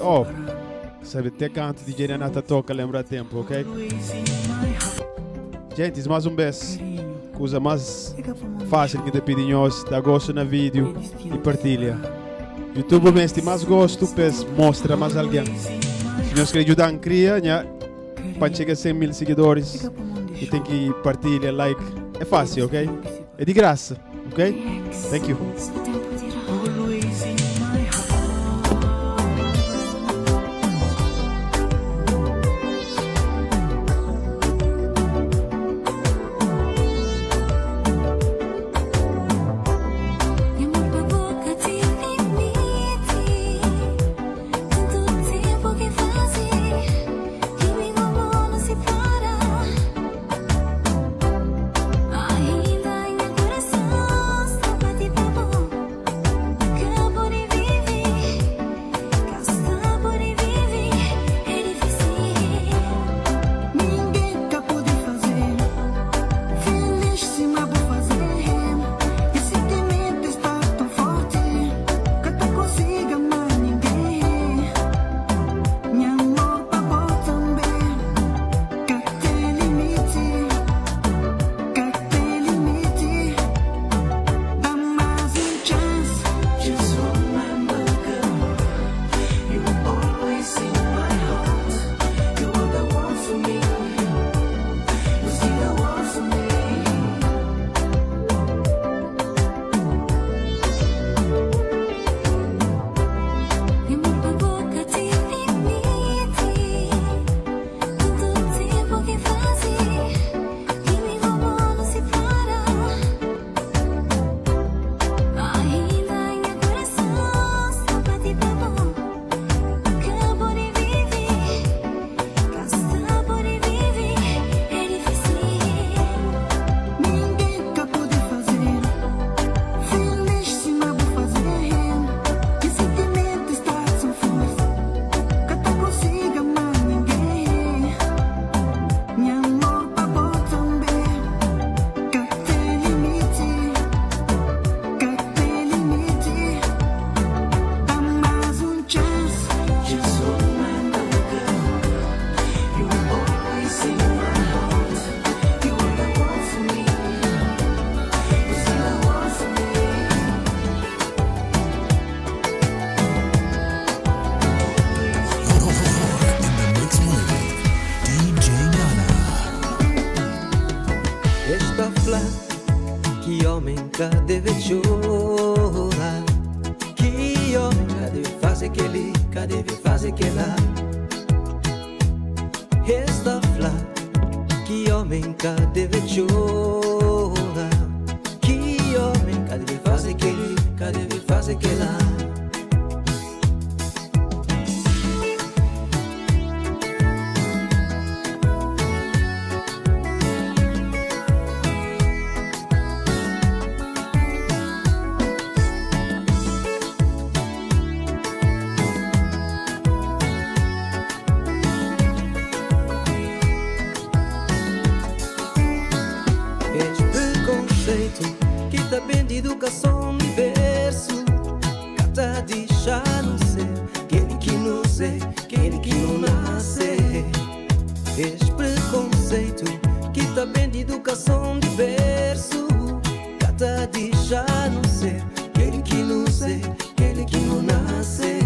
sabe, até canto DJ Renata toca, lembra tempo, ok? Gente, mais vez, coisa mais fácil que te pedem nós, dá gosto no vídeo e partilha. YouTube mesmo, mais gosto, mostra mais alguém. Se nós queremos ajudar a criar, para chegar a 100 mil seguidores, e tem que partilhar, like, é fácil, ok? É de graça, ok? Thank you. Ainda em meu coração só bate pra bom. nunca deve chorar. Que homem cá deve fazer que ele, cá deve fazer que lá. Esta flá, que homem cá deve chorar. Que homem cá deve fazer que ele, cá deve fazer que lá. Educação de verso, cata de já não ser, aquele que não sei, aquele que não nasce. Esse preconceito que tá bem de educação de verso, cata de já não ser, aquele que não sei, aquele que não nasce.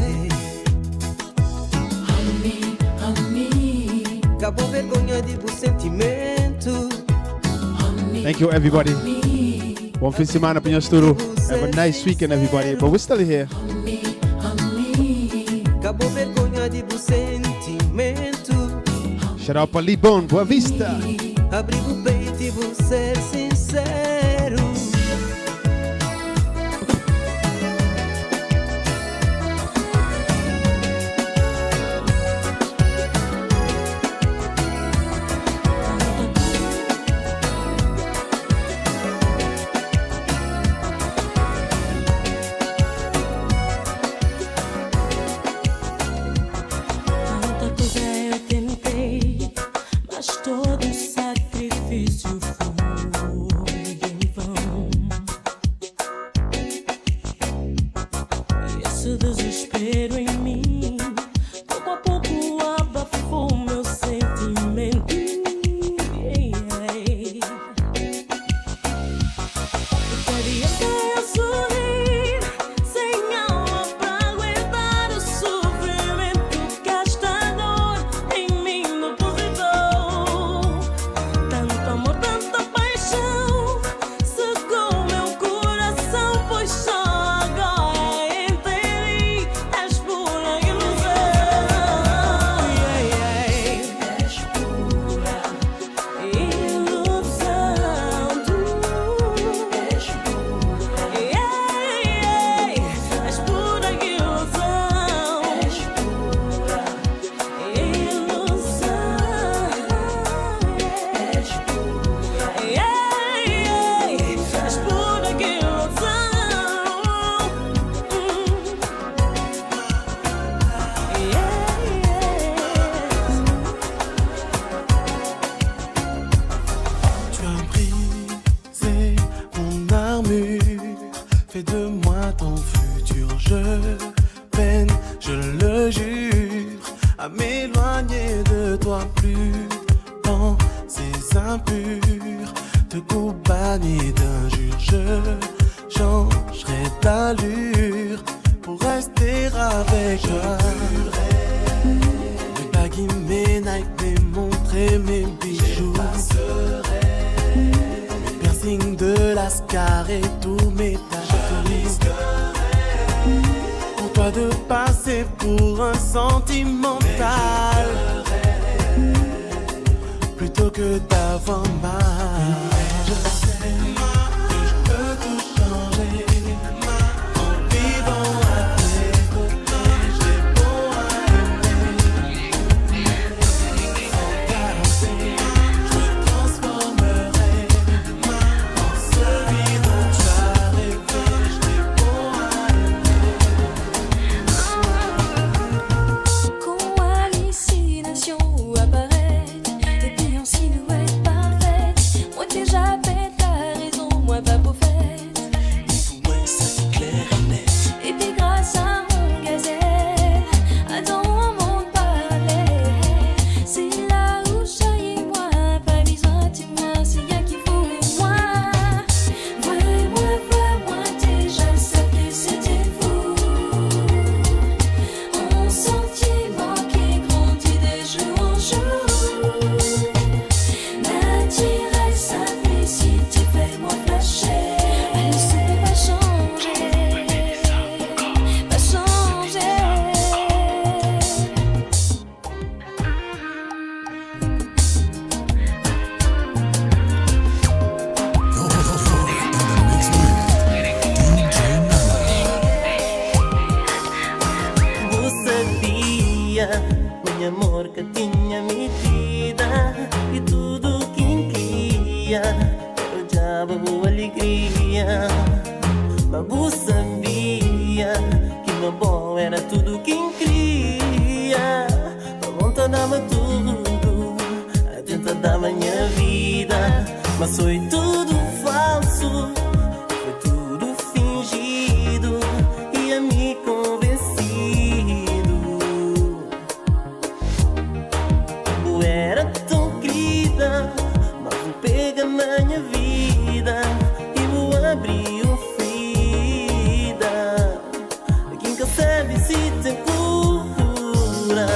Acabou vergonha de bom sentimento. Thank you everybody. One fin semana para studio. Have a nice weekend, everybody. But we're still here. Shout out para Libon, Boa Vista. Abrigo o peito e vou ser sincero. Apparaître et puis en silhouette parfaite. Moi déjà bête, t'as raison. minha. Mas você sabia que meu bom era tudo quem queria. A vontade dava tudo, a tenta da minha vida. Mas foi tudo falso, foi tudo fingido e a me convencido. Eu era tão querida, mas não pega na minha vida e vou abrir uma ferida. Quem quer saber se tem cura.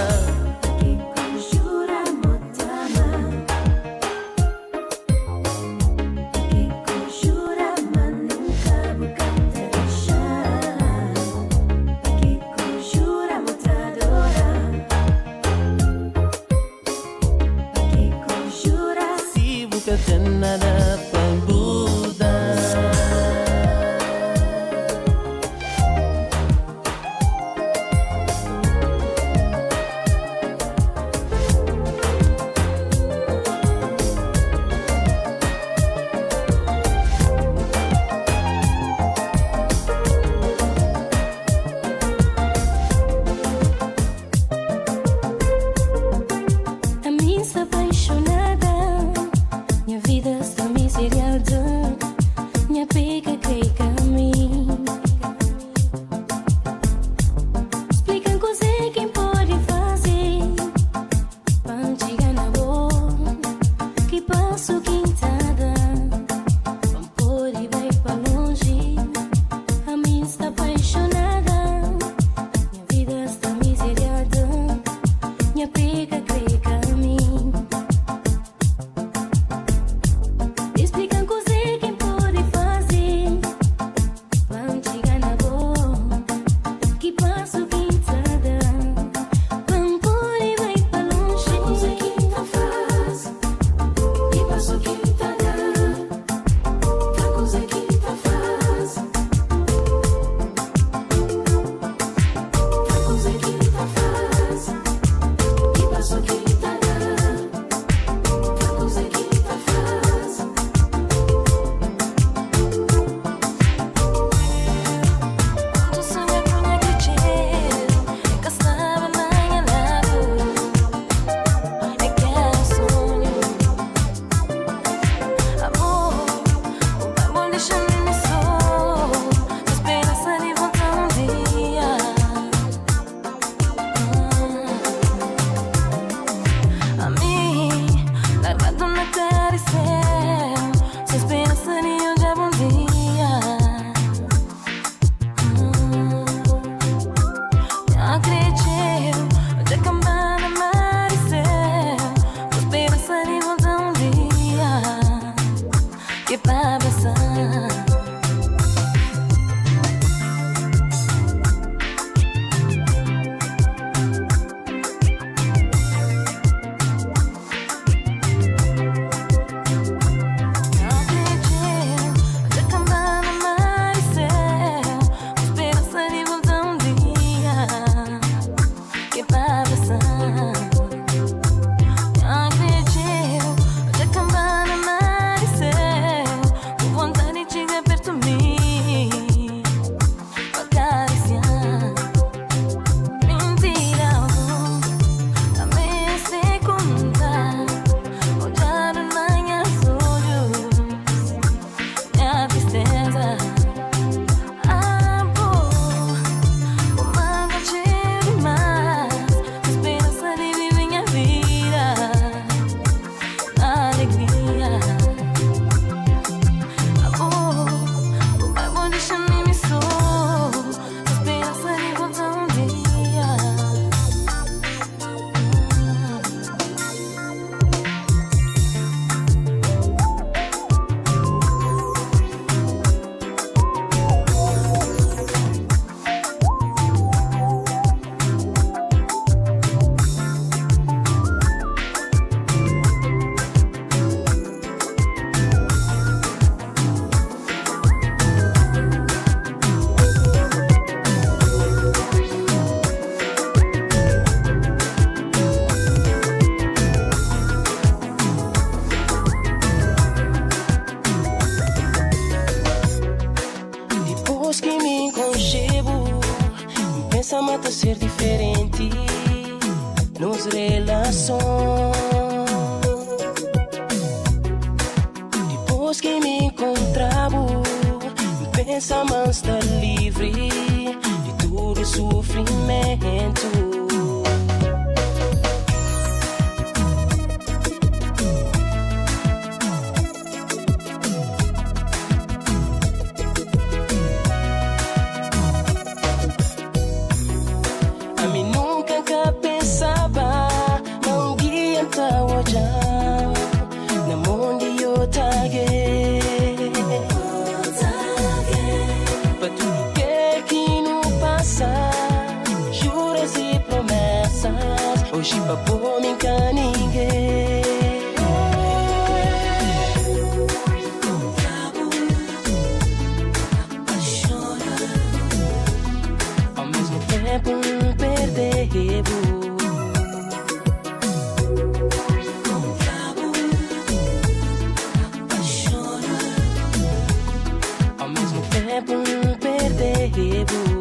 Se nunca tem nada pra mudar. A mim está apaixonada, minha vida está miserável, minha pega cai caminho. Explica coisa quem pode fazer para chegar na boa, que passo quintada, não pode vai para longe. A mim está apaixonada, minha vida está miserável, minha pega cai caminho. Explica coisa quem pode fazer para Pensa-me a ser diferente nos relações. Depois que me encontramos, pensa-me estar livre de todo sofrimento. Hoje papo me ninguém. Ao mesmo tempo percebo. Ao mesmo tempo percebo.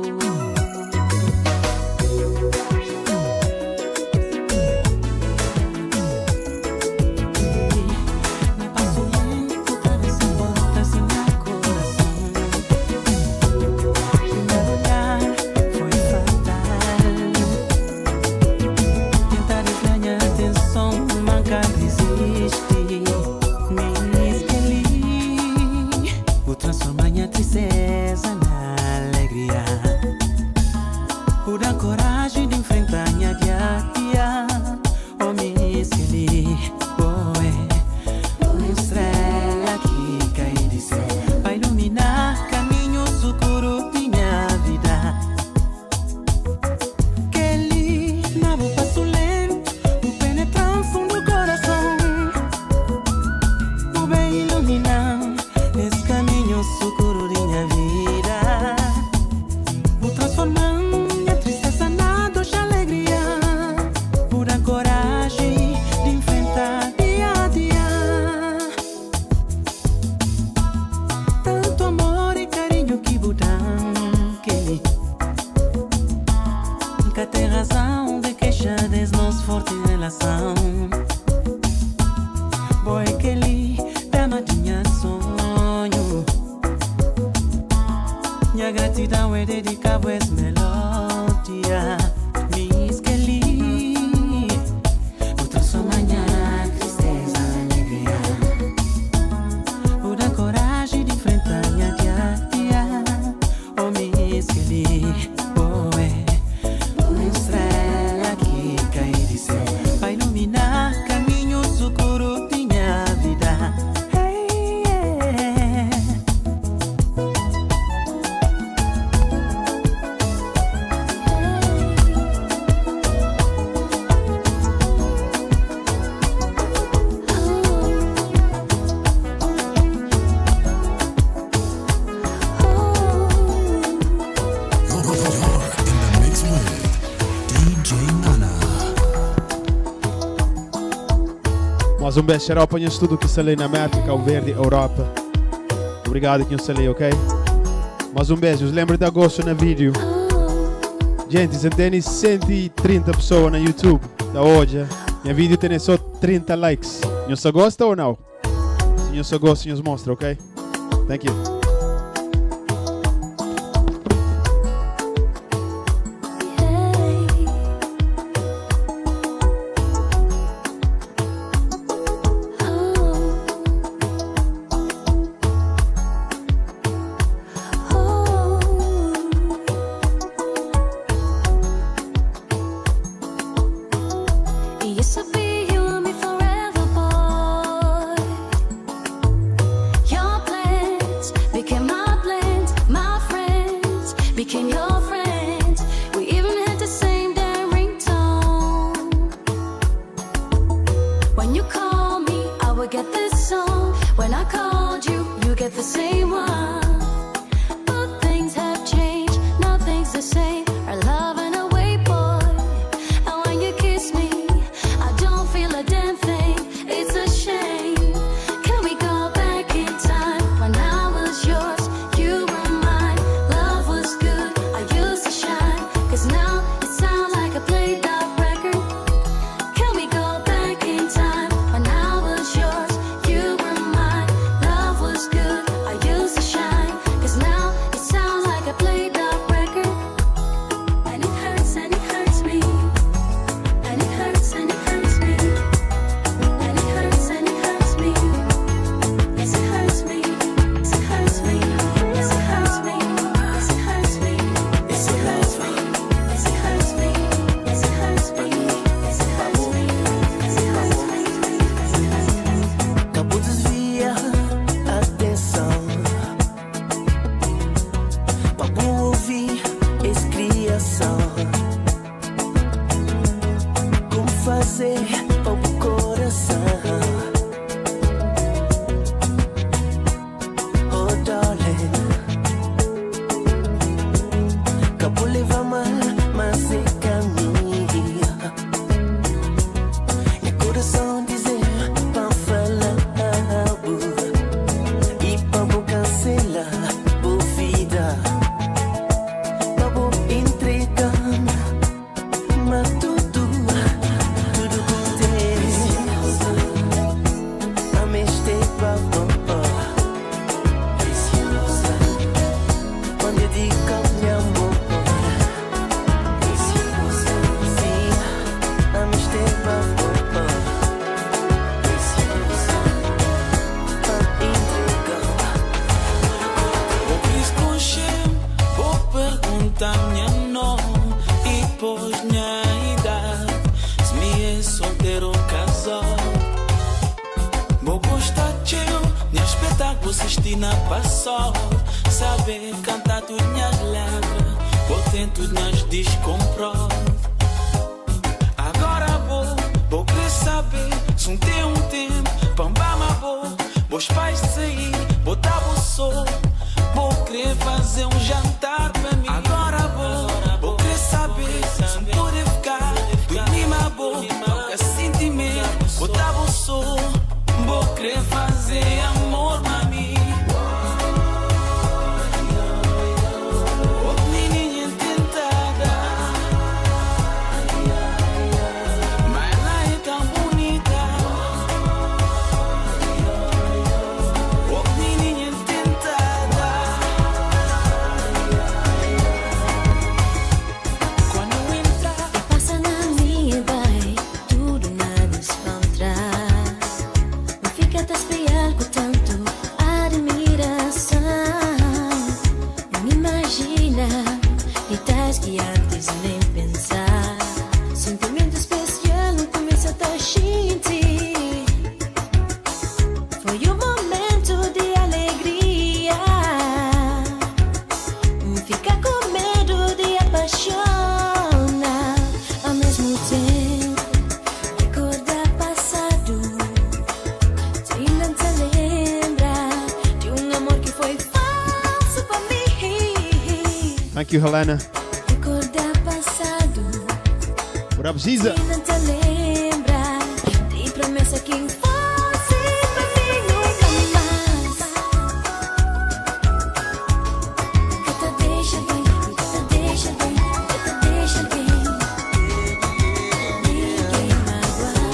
Mas beijo geral para nós tudo que está ali na América, Cabo Verde, Europa. Obrigado que está ali, ok? Mas beijo, lembra de agosto no vídeo. Gente, se tem 130 pessoas no YouTube da hoje, meu vídeo tem só 30 likes. Você gosta ou não? Se você gosta, nos mostra, ok? Thank you. Cause now fazer para o coração. Oh darling, Cabo leva mal, mas é caminho. E coração dizer para falar e para cancelar por vida, para entregar. Mas tudo acontece. A mexer pra preciosa, quando dedica meu amor. Preciosa, sim, a mexer pra preciosa, pra entregar. Vou escolher, vou perguntar minha nome e pois minha idade, se me é solteiro ou casado. Vou gostar de eu, minha espetáculo assistir na passol, saber cantar tudo minhas letras, vou ter tudo minhas descomprov. Agora vou querer saber se tem um tempo, pambama vou os pais sair, botar o sol, vou querer fazer um jantar pra mim. Agora vou querer saber se pode ficar, dormir uma boa, é sentimento, botar o sol, vou querer fazer amor, mami. Oh, menininha tentada, mas ela é tão bonita. Oh, menininha tentada. Quando entra, Passa na minha vai, tudo nada se encontrar. Não fica a te espiar com tanto admiração. Não imagina detalhes que antes nem pensar. Sentimento especial não começa a sentir. Foi um momento de alegria. Fica com medo de apaixonar. Ao mesmo tempo, recordar passado. Se não te lembra de amor que foi falso pra mim. Thank you, Helena. Recordar passado. What up, Ziza? Se não te lembra de promessa que fosse pra mim nunca mais. Que te deixa bem, que te deixa bem, que te deixa bem. Ninguém magoa.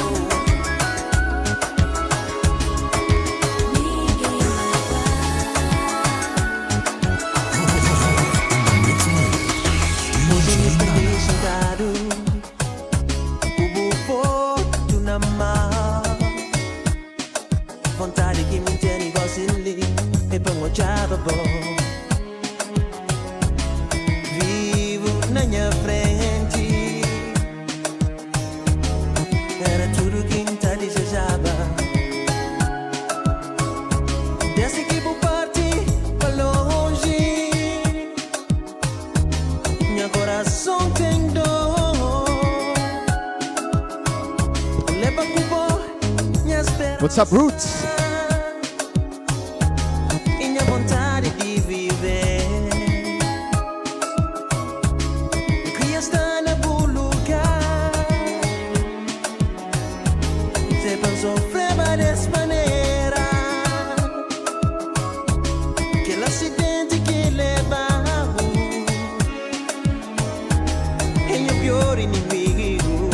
Ninguém Hoje me deixa dar o bufoto na mão. Vontade que me tem negócio ali e pra mojar bom. Vivo na minha frente, era tudo que te desejava. Desce que vou partir pra longe, meu coração tem dor. Leva cubo, minha esperança. What's up, Roots? E minha vontade de viver. Eu queria estar na bom lugar. Se pensou sofrer dessa maneira, aquele acidente que levamos é meu pior inimigo.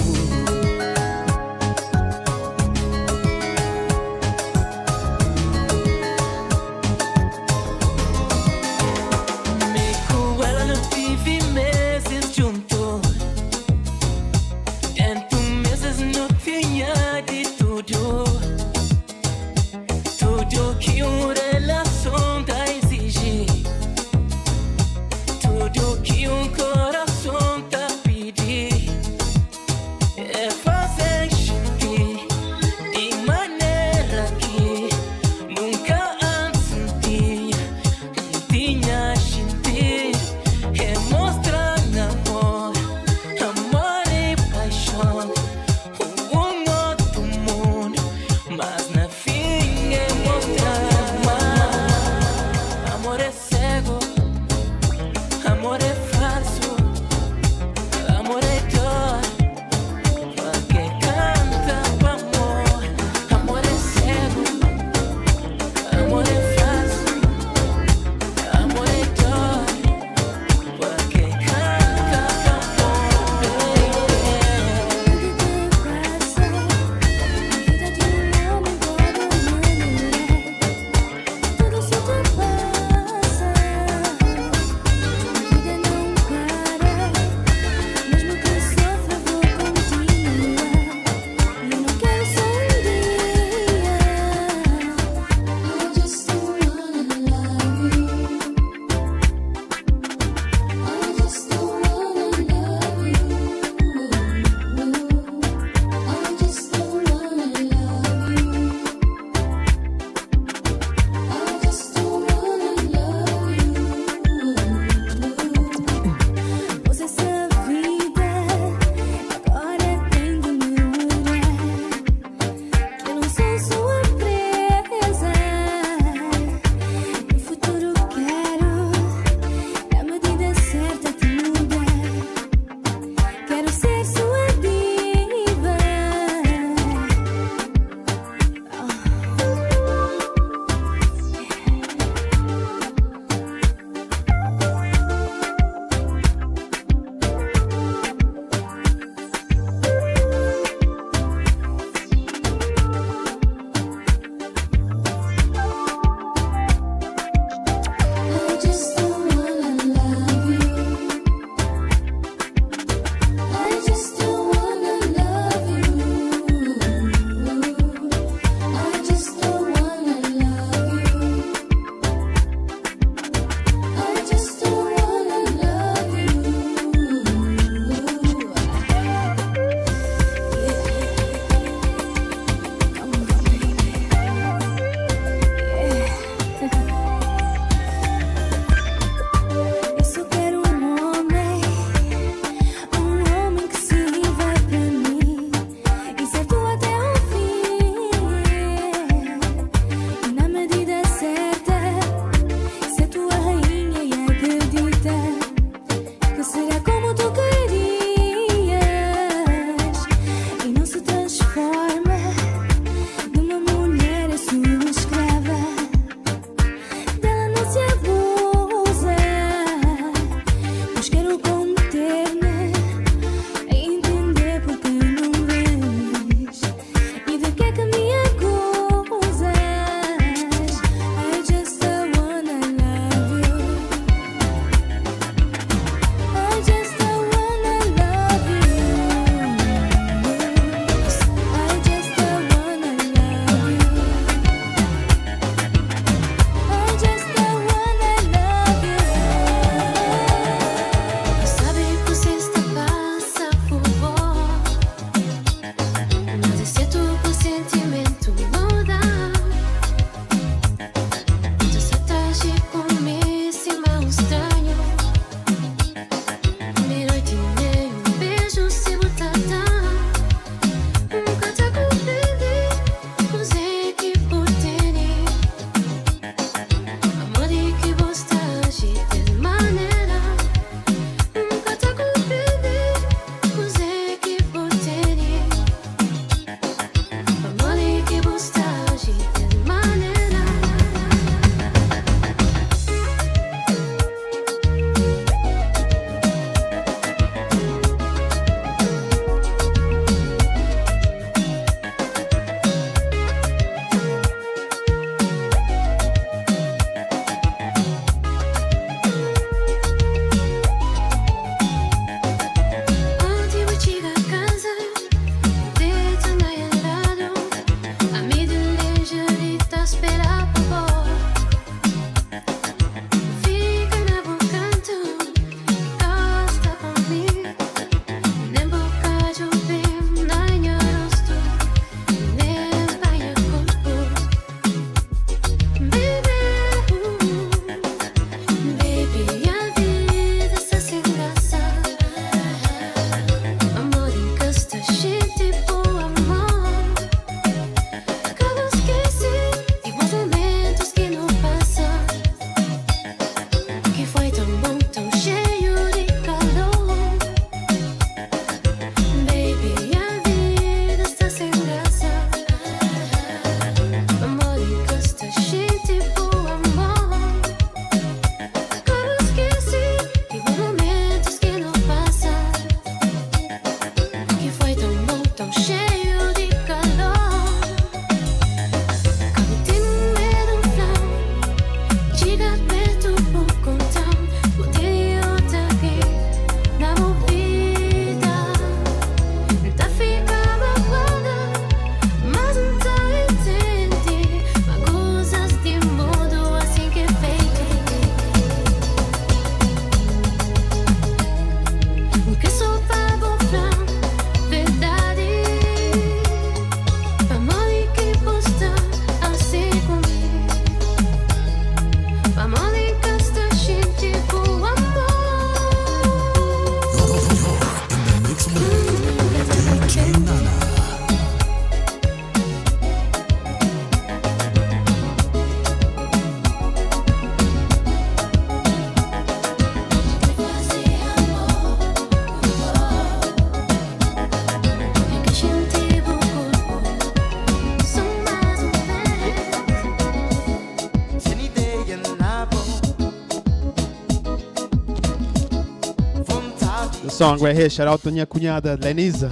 The song right here, shout out to minha cunhada Lenisa.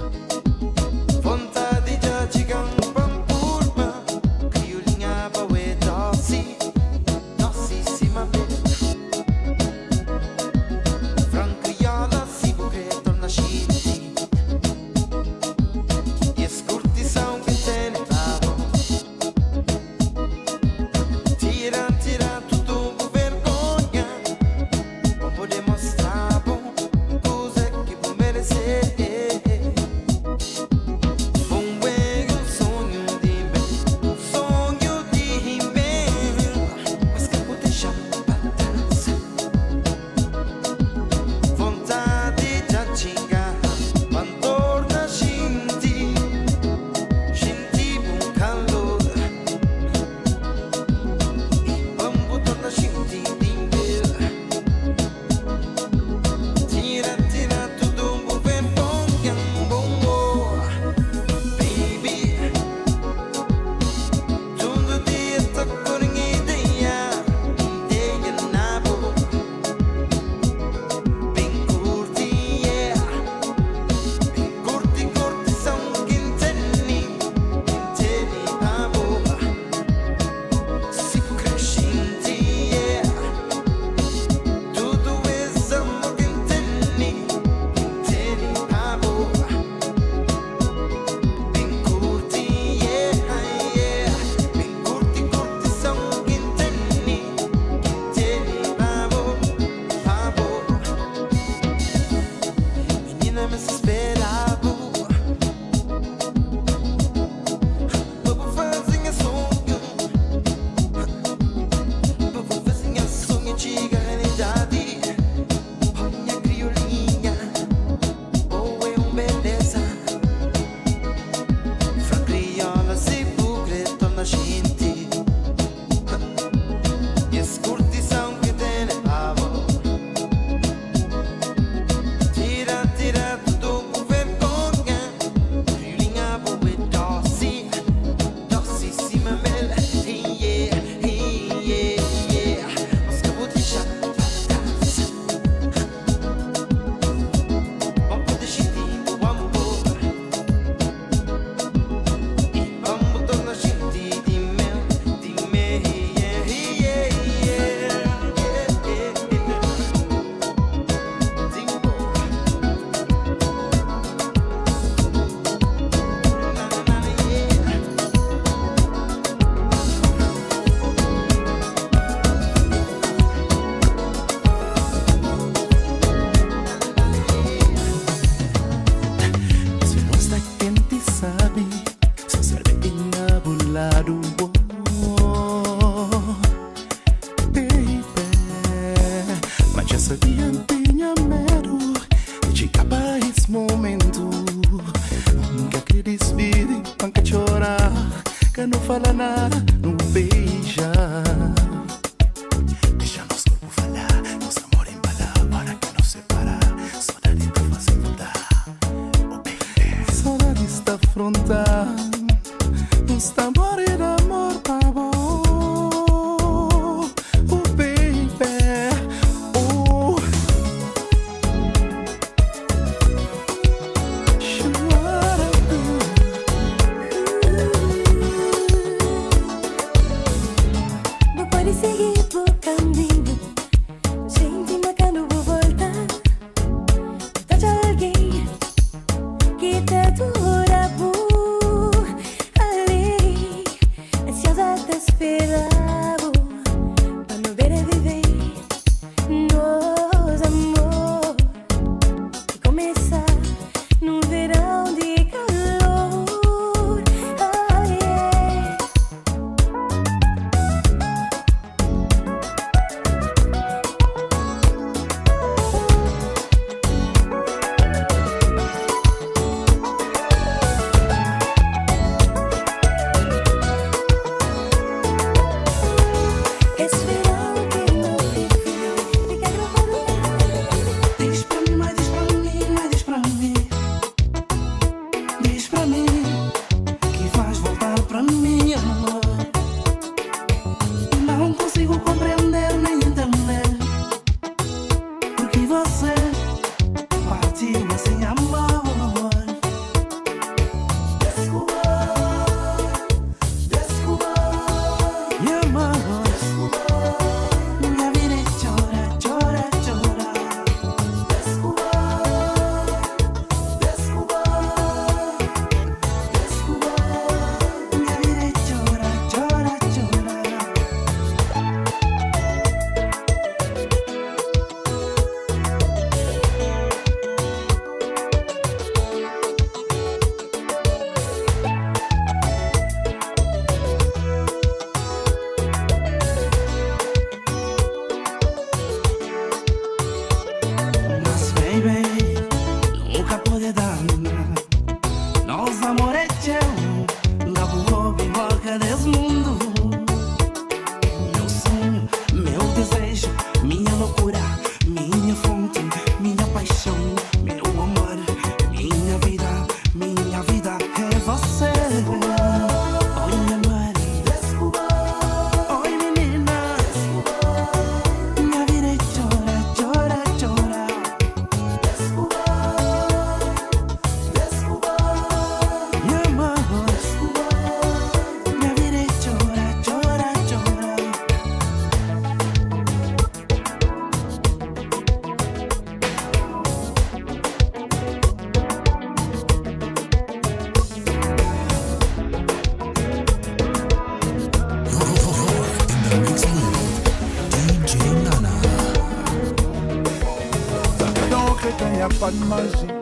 crétin, y a pas de magie.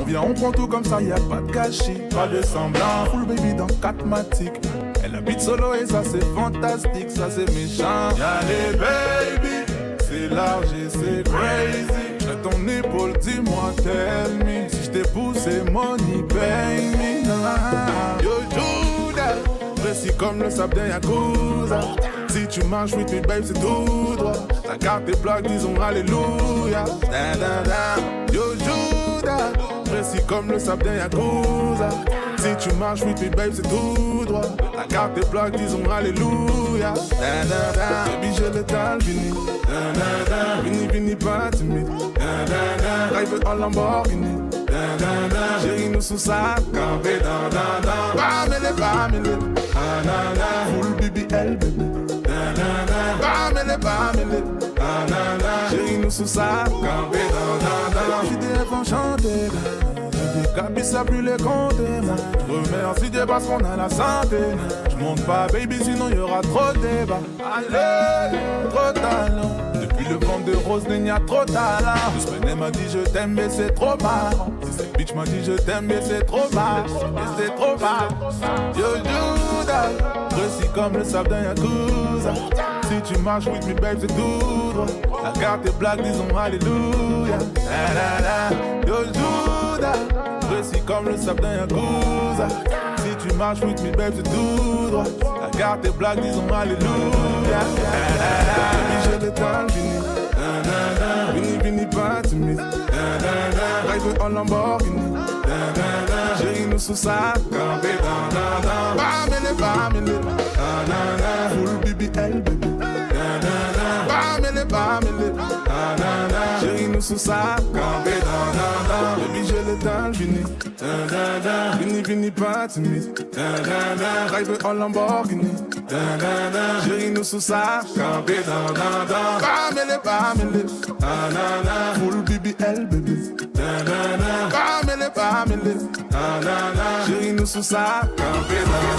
On vient, on prend tout comme ça, y a pas de gâchis. Pas de semblant, full baby dans 4 matiques. Elle habite solo et ça c'est fantastique, ça c'est méchant. Y'a les baby, c'est large et c'est crazy. J'ai ton épaule, dis-moi, tell me. Si j't'ai poussé, money, pay me. Yo, Judas, précis comme le sable d'un Yakuza. Si tu marches with me, babe, c'est tout droit. Ta carte est plaque, disons alléluia. Yo, Judas, précis comme le sable d'un Yakuza. Si tu marches with me, babe, c'est tout droit. La carte est plaque, disons alléluia. Baby, j'ai le temps, vini. Vini, pas timide. Drive en Lamborghini. Chérie, nous sous ça, campé dans. Bamele. Full BBL, bébé. Bamele. Chérie, nous sous ça, campé dans. J'suis des enchantés. Cabissa plus les compter. Remercie Dieu parce qu'on a la santé. J'monte pas baby sinon y'aura trop de débat. Allez, trop talent. Depuis le vent de rose il y a trop talent. Deux semaines elle m'a dit je t'aime mais c'est trop marrant. Si cette bitch m'a dit je t'aime mais c'est trop marrant. Mais c'est trop marrant. Yo Judas, précis comme le sable d'un Yakuza. Si tu marches with me babe c'est tout droit. La carte est black disons alléluia. Yo Judas, précis comme le sable d'un Yakuza. Si tu marches with me babe c'est tout droit. La carte est black disons alléluia. J'ai le temps fini. Vini pas timide. Drive en Lamborghini. Chérie nous sous ça. Campé dans. Bamele. Full BBL baby. Bamele. Chérie nous sous ça. Campé dans. Baby j'ai le temps fini. Vini pas timide. Drive en Lamborghini. Chérie nous sous ça. Campé dans. Bamele. Full BBL baby. Bamele. Chérie nous sous ça. Campé dans.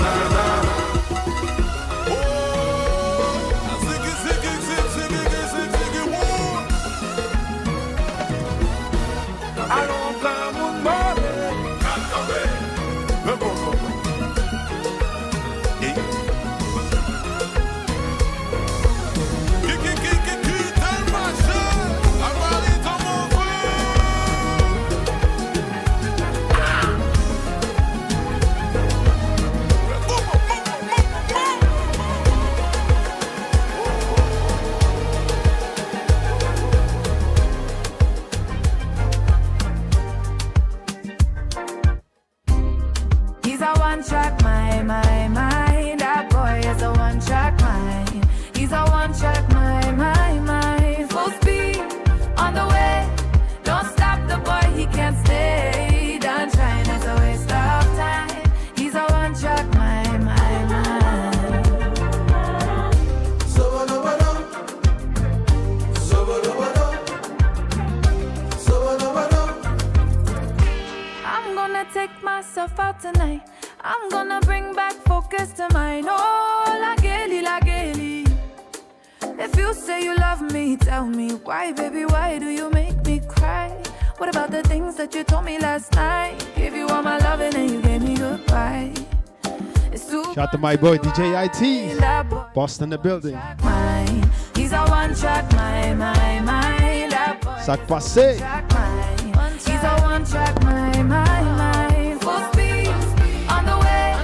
Tonight, I'm gonna bring back focus to mine. Oh, la Geli. If you say you love me, tell me why, baby, why do you make me cry? What about the things that you told me last night? Give you all my loving and you gave me goodbye. Shout out to my boy DJ IT, Boston in the building. He's a one track, my. Sac passé. He's a one track, my. Full speed, on the way.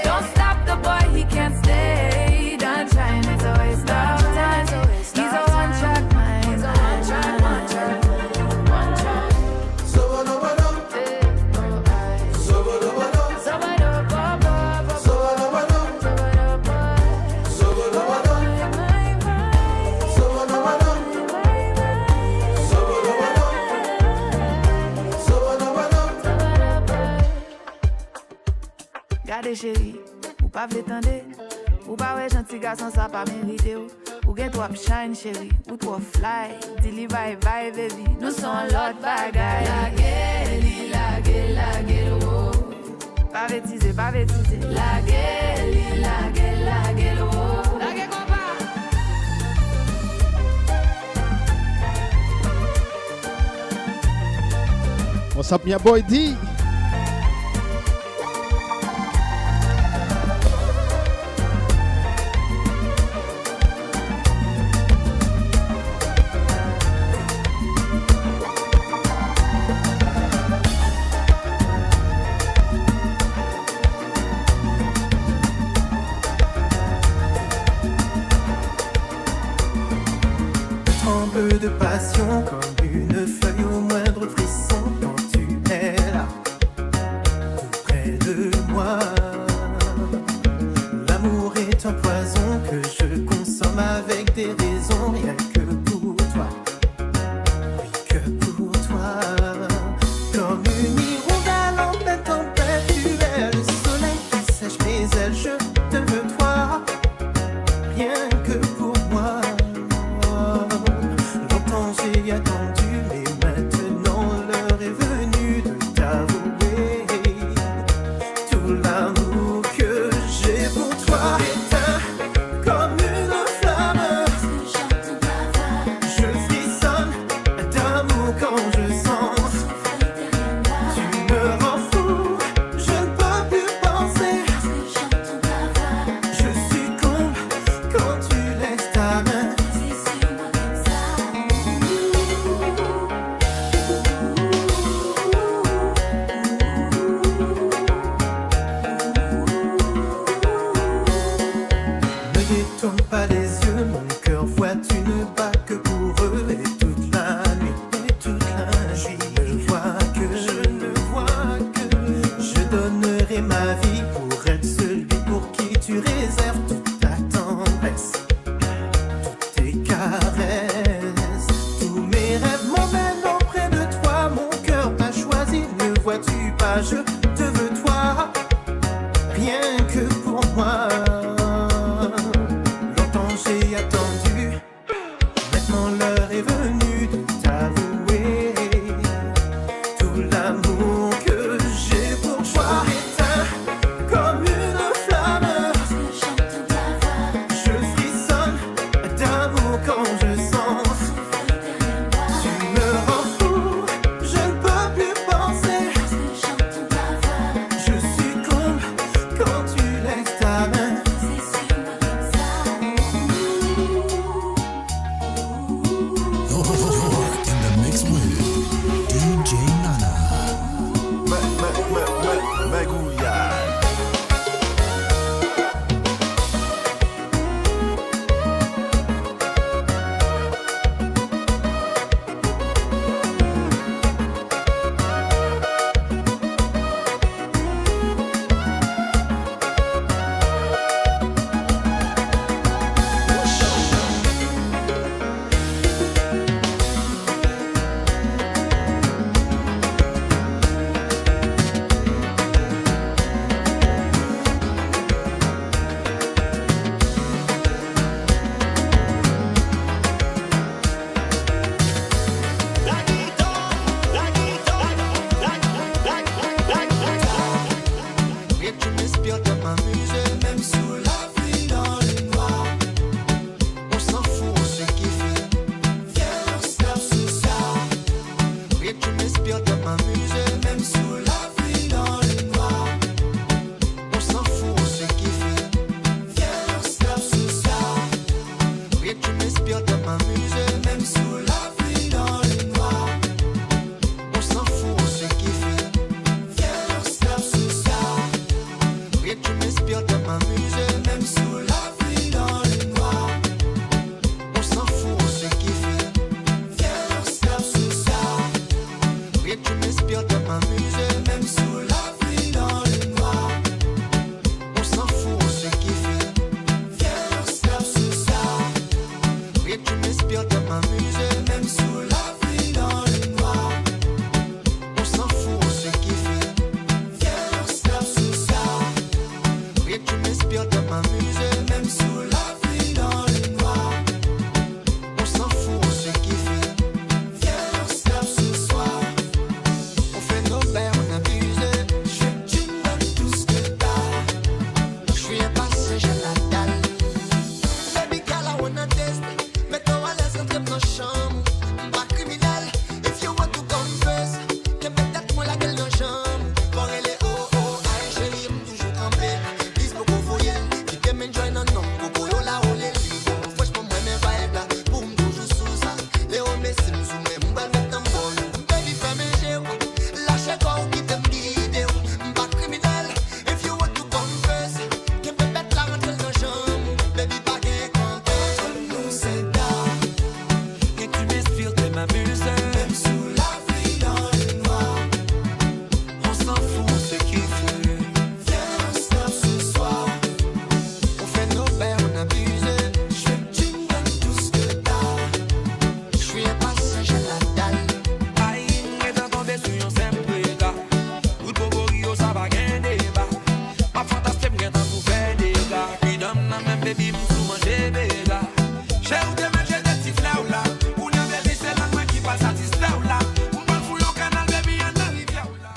Don't stop the boy, he can't stay. Done trying, it's a waste of time. He's a one track, my. Gade chéri, ou pas vle tande, ou pas ouais gentil garçon ça pas mérité ou get trop shine chéri, ou trop fly, dili bye bye baby, nous sommes l'autre bagaille. La gueule, oh. Pas bêtiser, la gueule, oh. La gueule compa. What's up, my boy D? Tremble de passion comme une feuille au moindre frisson quand tu es là, tout près de moi. L'amour est un poison que je consomme avec des raisons, rien que pour toi, oui que pour toi. Comme une hirondelle en pleine tempête, tu es le soleil qui sèche mes ailes, je te veux toi, rien que pour moi. Longtemps j'ai attendu, mais maintenant l'heure est venue de t'avouer tout l'amour que j'ai pour toi. Éteint comme une flamme, je frissonne d'amour quand je sens. Tu me rends fou, je ne peux plus penser. Je succombe quand tu laisses ta main. Ne détourne pas les yeux, mon cœur vois-tu ne bat que pour eux. Et toute la nuit, je ne vois que je donnerai ma vie pour être celui pour qui tu réserves toute ta tendresse, toutes tes caresses. Tous mes rêves m'emmènent auprès de toi, mon cœur t'a choisi, ne vois-tu pas, je te veux toi, rien que pour moi. Longtemps j'ai attendu, maintenant l'heure est venue de t'avouer tout l'amour que j'ai pour toi. Éteint comme une flamme, je frissonne d'amour quand je sens. Tu me rends fou, je ne peux plus penser.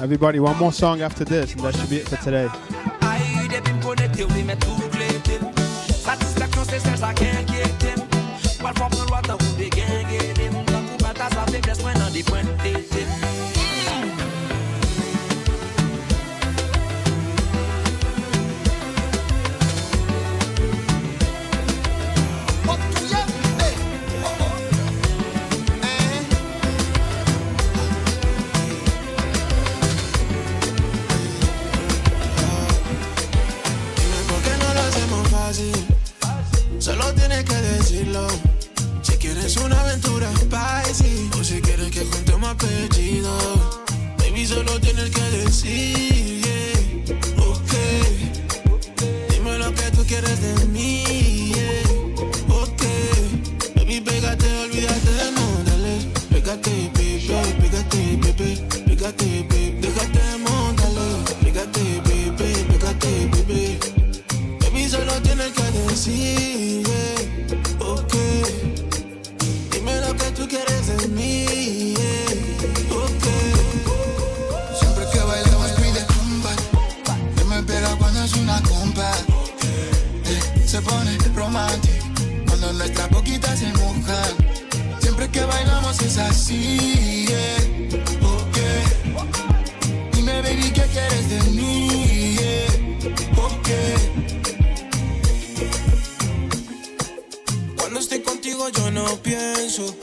Everybody, one more song after this, and that should be it for today. Solo tienes que decirlo. Si quieres una aventura, spicy. O si quieres que juntemos apellido. Baby, solo tienes que decir, yeah. Ok. Dime lo que tú quieres de mí, yeah. Ok. Baby, pégate, olvídate de no, dale. Pégate, baby, pégate, baby. Pégate, baby, déjate de montarle. Pégate, baby, pégate, baby. Baby, solo tienes que decir, yeah. Ok. Dime lo que tú quieres de mí, yeah. Ok. Siempre que bailamos pide combat. Él me pega cuando es una compa. Se pone romántico cuando nuestras boquitas se mojan. Siempre que bailamos es así, yeah. Ok. Dime, baby, ¿qué quieres de mí, yeah. Ok. Cuando estoy contigo yo no pienso.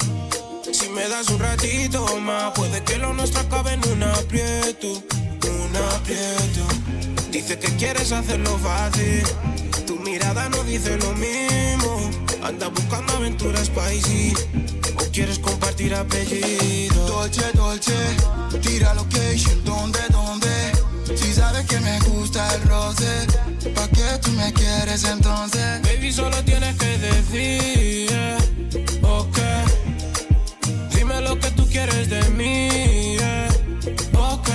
Si me das un ratito más, puede que lo nuestro acabe en un aprieto. Un aprieto. Dice que quieres hacerlo fácil. Tu mirada no dice lo mismo. Andas buscando aventuras spicy. O quieres compartir apellido. Dolce, dolce. Tira location. ¿Dónde, dónde? Si sabes que me gusta el roce, ¿pa' qué tú me quieres entonces? Baby, solo tienes que decir, yeah. Ok. Dime lo que tú quieres de mí, yeah. Ok.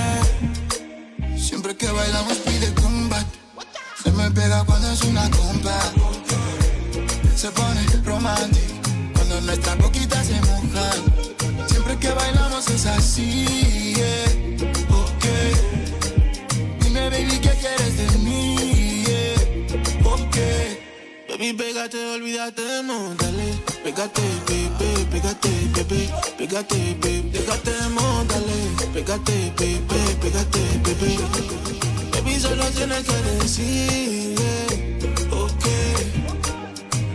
Siempre que bailamos pide combat. Se me pega cuando es una compa. Se pone romántico cuando nuestras boquitas se mojan. Siempre que bailamos es así, yeah. Ok. Dime, baby, ¿qué quieres de mí? Yeah. Ok. Baby, pégate, olvídate de montarle. Pégate, baby, pégate, baby. Pégate, baby, déjate de montarle. Pégate, baby, pégate, baby. Baby, solo tienes que decir, yeah. Ok.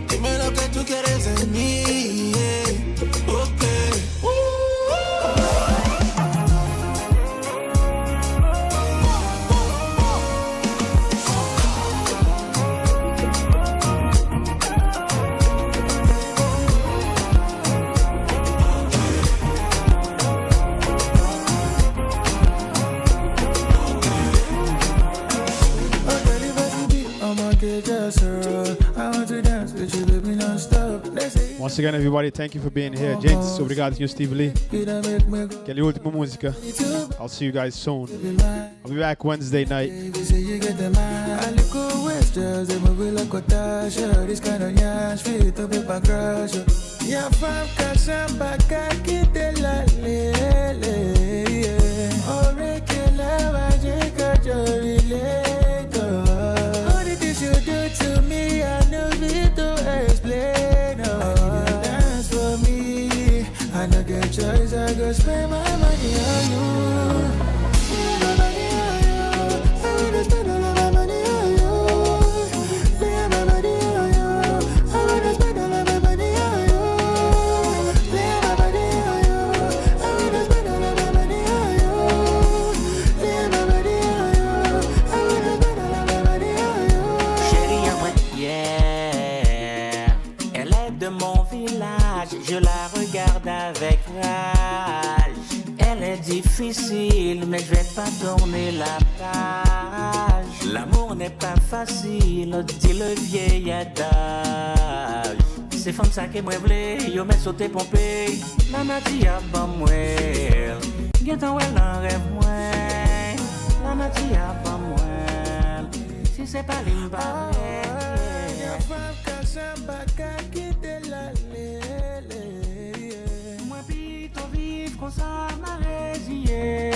Dime lo que tú quieres de mí, yeah. Ok. Once again, everybody, thank you for being here. Gente, obrigado, Sr. Steve Lee. Aquela última música. I'll see you guys soon. I'll be back Wednesday night. To me, I know it to explain. Oh, dance for me. I no get choice, I go spend my money on you. Spend my money on you. I wanna spend all of my money on you. Spend my money on you. I wanna spend all of my money on you. Spend my money on you. I wanna spend all of my money on you. Spend my money on you. I wanna spend all of my money on you. Chérie, yeah. Elle est de mon village, je la regarde avec rage. Elle est difficile, mais je vais pas tourner la page. L'amour n'est pas facile, dit le vieil adage. C'est comme ça que moi v'lais, yo m'a sauté pompé. Maman dit à bon moi, bientôt elle en rêve moi. Maman dit à bon moi, si c'est pas l'imba. Moi pis ton vivre qu'on s'en m'a résillé.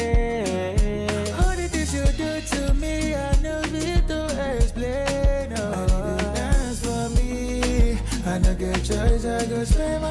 Cause baby